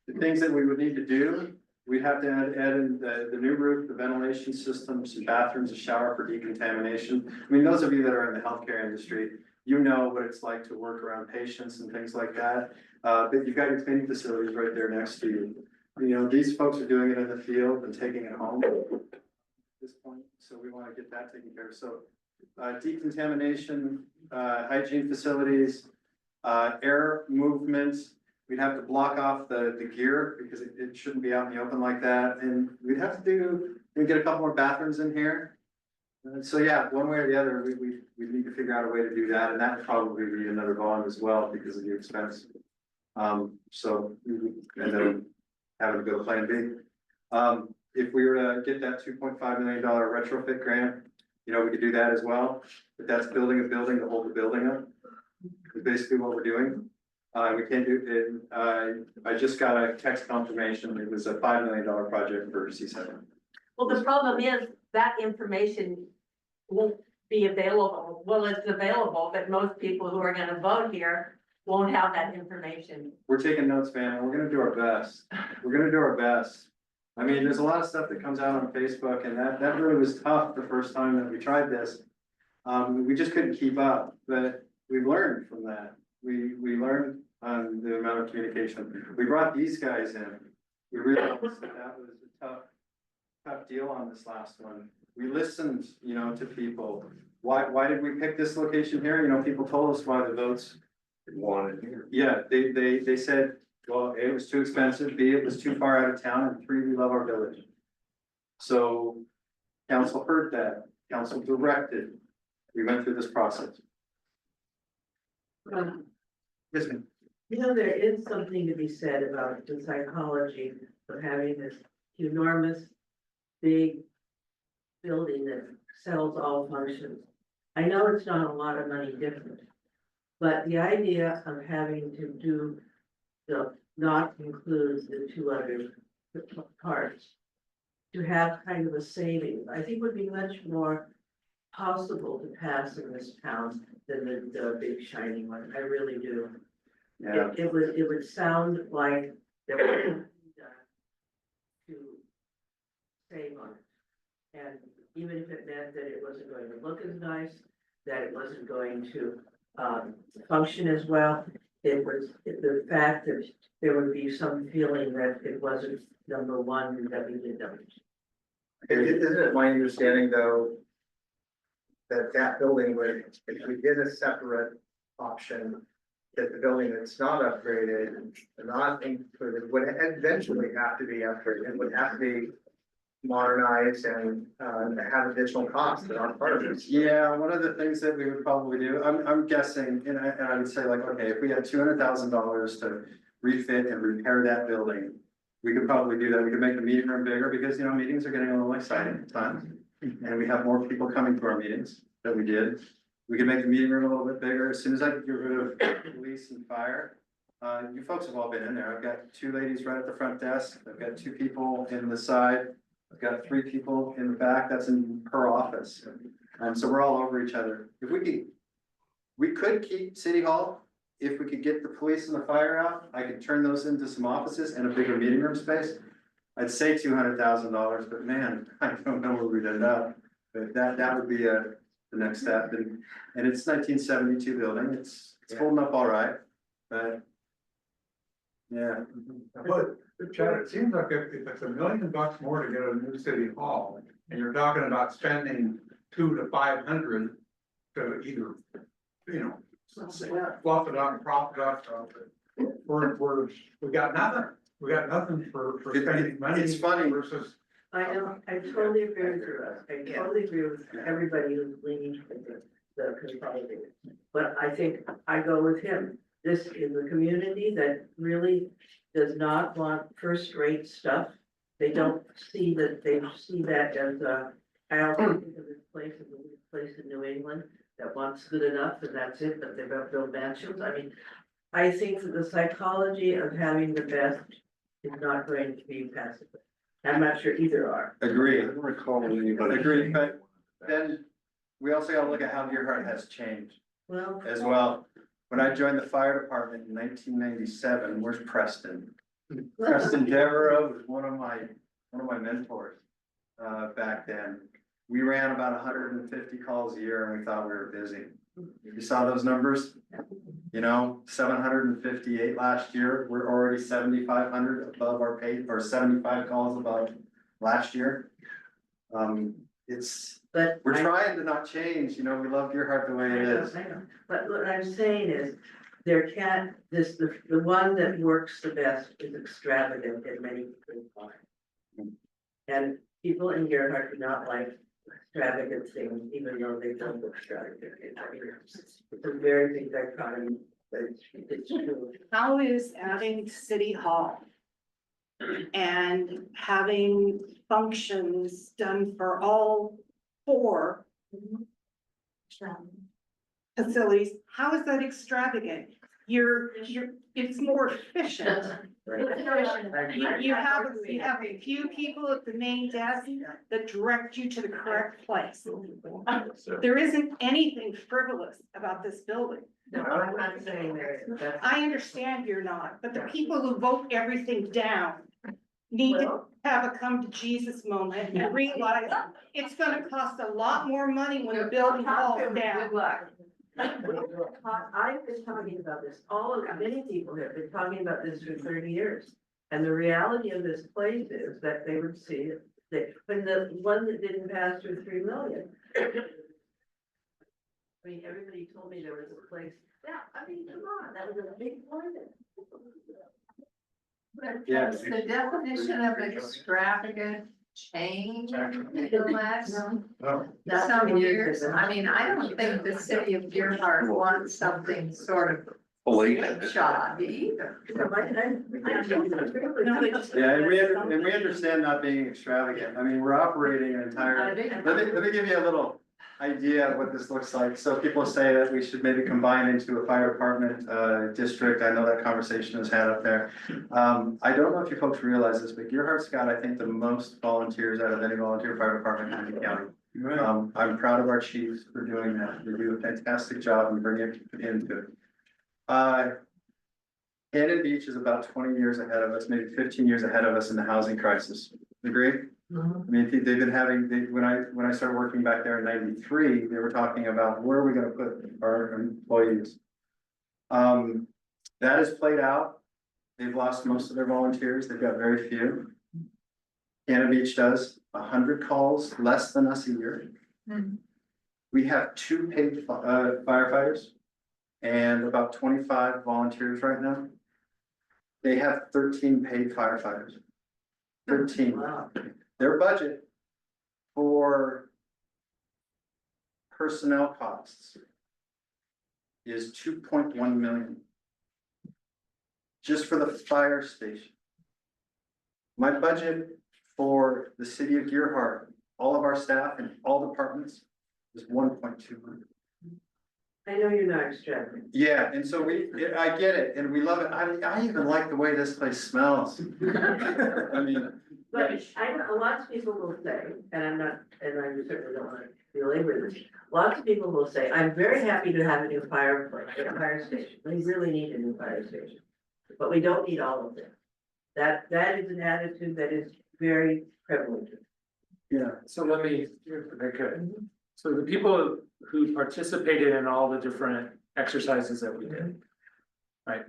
The things that we would need to do, we'd have to add in the new roof, the ventilation system, some bathrooms, a shower for decontamination. I mean, those of you that are in the healthcare industry, you know what it's like to work around patients and things like that. But you've got your cleaning facilities right there next to you. You know, these folks are doing it in the field and taking it home at this point, so we want to get that taken care of. So decontamination, hygiene facilities, air movement. We'd have to block off the gear because it shouldn't be out in the open like that. And we'd have to get a couple more bathrooms in here. And so yeah, one way or the other, we need to figure out a way to do that. And that would probably be another bond as well because of the expense. So and then having to go to plan B. If we were to get that $2.5 million retrofit grant, you know, we could do that as well. But that's building a building to hold the building up. Is basically what we're doing. We can't do it. I just got a text confirmation. It was a $5 million project for C7. Well, the problem is that information won't be available. Well, it's available, but most people who are gonna vote here won't have that information. We're taking notes, man, and we're gonna do our best. We're gonna do our best. I mean, there's a lot of stuff that comes out on Facebook, and that really was tough the first time that we tried this. We just couldn't keep up, but we've learned from that. We learned on the amount of communication. We brought these guys in. We realized that was a tough deal on this last one. We listened, you know, to people. Why did we pick this location here? You know, people told us why the votes wanted here. Yeah, they said, well, A, it was too expensive, B, it was too far out of town, and 3, we love our village. So council heard that, council directed. We went through this process. Yes, ma'am. You know, there is something to be said about the psychology of having this enormous, big building that sells all functions. I know it's not a lot of money different, but the idea of having to do not include the 2 other parts, to have kind of a savings, I think would be much more possible to pass in this town than the big shiny one. I really do. Yeah. It would sound like there was something done to save on it. And even if it meant that it wasn't going to look as nice, that it wasn't going to function as well, the fact that there would be some feeling that it wasn't number one that we did numbers. Isn't it my understanding though, that building would, if we did a separate option, that the building that's not upgraded, not included, would eventually have to be upgraded, it would have to be modernized and have additional costs that aren't part of this. Yeah, one of the things that we would probably do, I'm guessing, and I would say like, okay, if we had $200,000 to refit and repair that building, we could probably do that. We could make the meeting room bigger because, you know, meetings are getting a little exciting at times. And we have more people coming to our meetings than we did. We could make the meeting room a little bit bigger. As soon as I get rid of police and fire, you folks have all been in there. I've got 2 ladies right at the front desk. I've got 2 people in the side. I've got 3 people in the back. That's in her office. So we're all over each other. If we could keep City Hall. If we could get the police and the fire out, I could turn those into some offices and a bigger meeting room space. I'd say $200,000, but man, I don't know where we'd end up. But that would be the next step. And it's 1972 building. It's holding up all right, but yeah. But Chad, it seems like if it's $1 million more to get a new city hall, and you're talking about spending 200 to 500 to either, you know, fluff it up, prop it up, we got nothing. We got nothing for spending money. It's funny. Versus. I know, I totally agree with you. I totally agree with everybody who's leaning for the consolidated. But I think I go with him. This is a community that really does not want first-rate stuff. They don't see that, they see that as I also think of this place as a place in New England that wants good enough and that's it, but they don't build mansions. I mean, I think that the psychology of having the best is not going to be passive. I'm not sure either are. Agreed. I don't recall anybody. Agreed, but then we also gotta look at how your heart has changed Well, as well. When I joined the fire department in 1997, where's Preston? Preston Devereaux was one of my mentors, back then. We ran about 150 calls a year and we thought we were busy. You saw those numbers? You know, 758 last year, we're already 7,500 above our pay, or 75 calls above last year. but We're I- trying to not change, you know, we love your heart the way it is. I know, but what I'm saying is, there can't, the one that works the best is extravagant in many people's minds. And people in Gerhart do not like extravagant things, even though they don't look extravagant. It's a very big dichotomy, but it's true. How is adding city hall and having functions done for all four facilities, how is that extravagant? It's more efficient. You have a few people at the main desk that direct you to the correct place. There isn't anything frivolous about this building. No, I'm not saying that. I understand you're not, but the people who vote everything down need to have a come to Jesus moment and realize it's gonna cost a lot more money when the building falls down. Good luck. I've been talking about this, many people have been talking about this for 30 years. And the reality of this place is that they would see it, that when the one that didn't pass through 3 million. I mean, everybody told me there was a place, yeah, I mean, come on, that was a big one. But Yeah. has the definition of extravagant changed in the last some years? I mean, I don't think the city of Deerheart wants something sort of slipshod either. Yeah, and we understand not being extravagant. I mean, we're operating an entire, let me give you a little idea of what this looks like. So people say that we should maybe combine into a fire department, district. I know that conversation was had up there. I don't know if you folks realize this, but Gerhart's got, I think, the most volunteers out of any volunteer fire department in the county. I'm proud of our chiefs for doing that. They do a fantastic job and bring it into it. Cannon Beach is about 20 years ahead of us, maybe 15 years ahead of us in the housing crisis. Agree? I mean, they've been having, when I started working back there in 93, they were talking about where are we gonna put our employees? That has played out. They've lost most of their volunteers. They've got very few. Cannon Beach does 100 calls, less than us a year. We have 2 paid firefighters and about 25 volunteers right now. They have 13 paid firefighters. 13. Their budget for personnel costs is 2.1 million. Just for the fire station. My budget for the city of Deerheart, all of our staff and all departments is 1.2 million. I know you're not extravagant. Yeah, and so I get it, and we love it. I even like the way this place smells. I mean. But I know, lots of people will say, and I'm not, and I certainly don't want to belabor this. Lots of people will say, I'm very happy to have a new fire station. We really need a new fire station. But we don't need all of them. That is an attitude that is very prevalent. Yeah. So let me, if I could. So the people who participated in all the different exercises that we did. Right?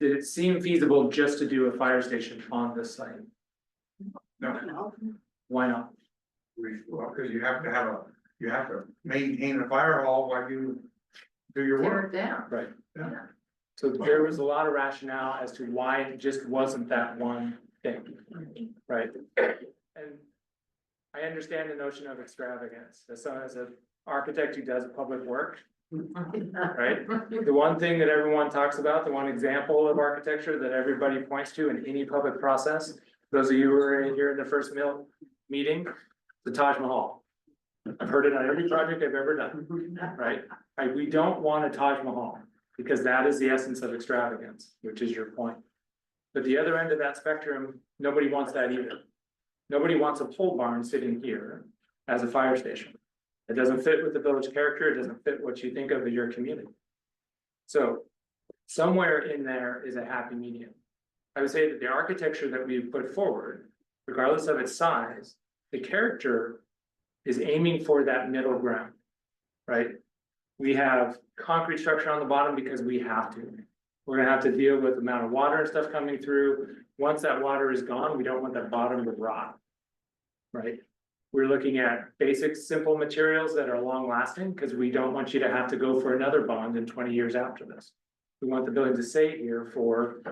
Did it seem feasible just to do a fire station on this site? No, Why not? well, because you have to maintain a fire hall while you do your Tear work. it down. Right. Yeah. So there was a lot of rationale as to why it just wasn't that one thing, right? And I understand the notion of extravagance, as an architect who does public work, right? The one thing that everyone talks about, the one example of architecture that everybody points to in any public process, those of you who were here in the first meeting, the Taj Mahal. I've heard it on every project I've ever done, right? We don't want a Taj Mahal, because that is the essence of extravagance, which is your point. But the other end of that spectrum, nobody wants that either. Nobody wants a pole barn sitting here as a fire station. It doesn't fit with the village character, it doesn't fit what you think of as your community. So somewhere in there is a happy medium. I would say that the architecture that we've put forward, regardless of its size, the character is aiming for that middle ground, right? We have concrete structure on the bottom because we have to. We're gonna have to deal with the amount of water and stuff coming through. Once that water is gone, we don't want that bottom to rot, right? We're looking at basic, simple materials that are long lasting, because we don't want you to have to go for another bond in 20 years after this. We want the building to stay here for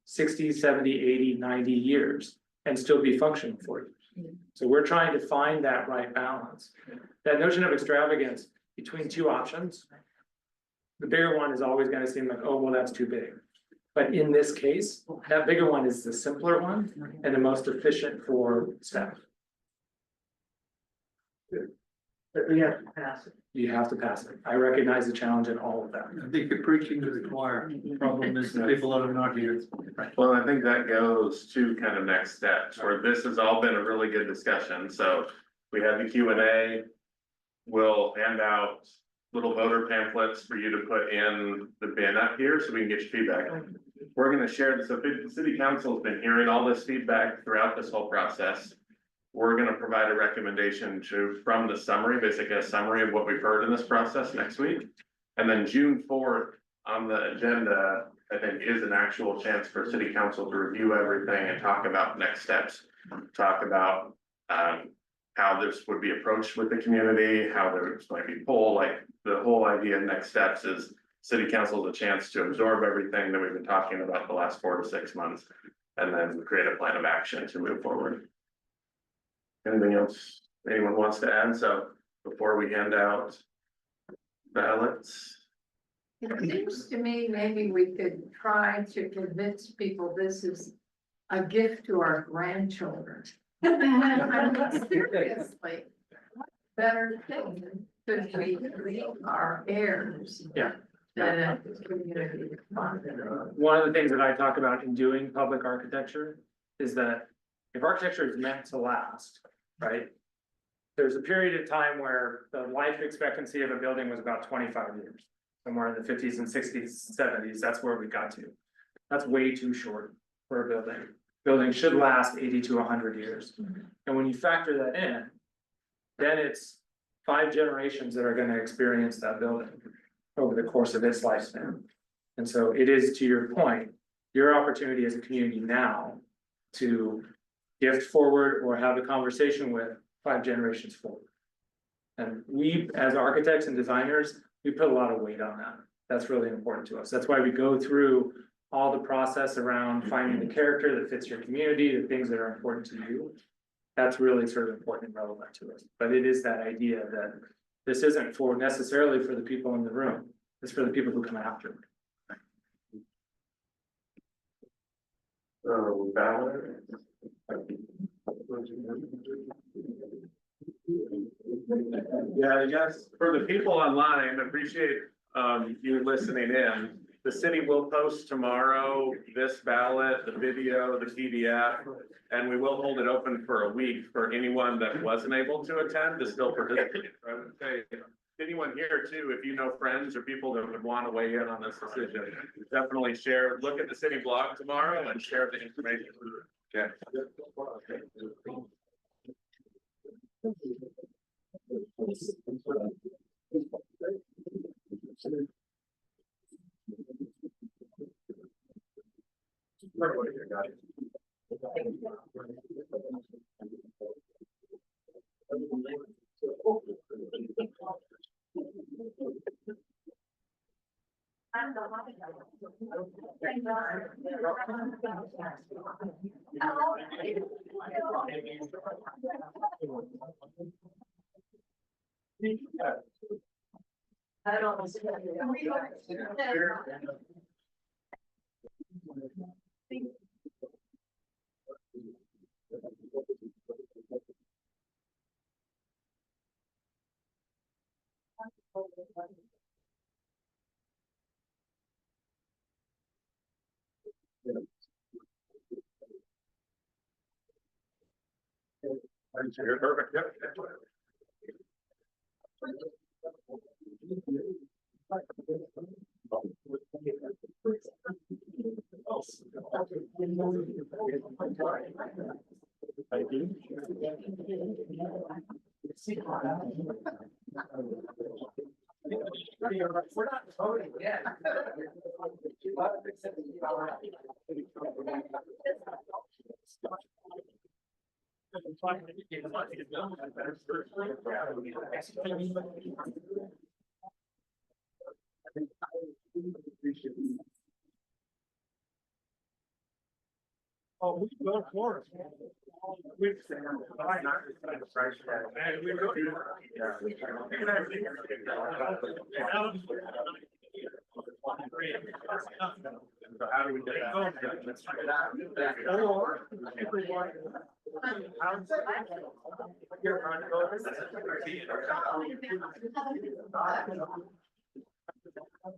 60, 70, 80, 90 years and still be functional for you. So we're trying to find that right balance. That notion of extravagance between two options. The bigger one is always gonna seem like, oh, well, that's too big. But in this case, that bigger one is the simpler one and the most efficient for staff. But we have to pass it. You have to pass it. I recognize the challenge in all of that. I think you're preaching to the choir. The problem is the people that are not here. Well, I think that goes to kind of next steps, where this has all been a really good discussion, so we have the Q and A. We'll hand out little voter pamphlets for you to put in the bin up here, so we can get your feedback. We're gonna share this, so the city council's been hearing all this feedback throughout this whole process. We're gonna provide a recommendation from the summary, basically a summary of what we've heard in this process next week. And then June 4th on the agenda, I think, is an actual chance for city council to review everything and talk about next steps. Talk about how this would be approached with the community, how there's might be poll, like the whole idea of next steps is city council's a chance to absorb everything that we've been talking about the last 4 to 6 months. And then create a plan of action to move forward. Anything else anyone wants to add? So before we hand out ballots. It seems to me maybe we could try to convince people this is a gift to our grandchildren. I mean, seriously, better thing could we leave our heirs. Yeah. Than a community fund. One of the things that I talk about in doing public architecture is that if architecture is meant to last, right? There's a period of time where the life expectancy of a building was about 25 years. Somewhere in the 50s and 60s, 70s, that's where we got to. That's way too short for a building. Building should last 80 to 100 years. And when you factor that in, then it's 5 generations that are gonna experience that building over the course of its lifespan. And so it is, to your point, your opportunity as a community now to gift forward or have a conversation with 5 generations forward. And we, as architects and designers, we put a lot of weight on that. That's really important to us. That's why we go through all the process around finding the character that fits your community, the things that are important to you. That's really sort of important and relevant to us. But it is that idea that this isn't for necessarily for the people in the room. It's for the people who come after. Ballot. Yeah, I guess for the people online, appreciate you listening in. The city will post tomorrow this ballot, the video, the PDF, and we will hold it open for a week for anyone that wasn't able to attend to still participate. So I would say, anyone here too, if you know friends or people that would want to weigh in on this decision, definitely share, look at the city blog tomorrow and share the information. Yeah. I don't. Perfect, yep. Thank you. We're not voting yet. Oh, we go for it. We've. So how do we get that? Let's find it out. Or if we want. You're trying to go.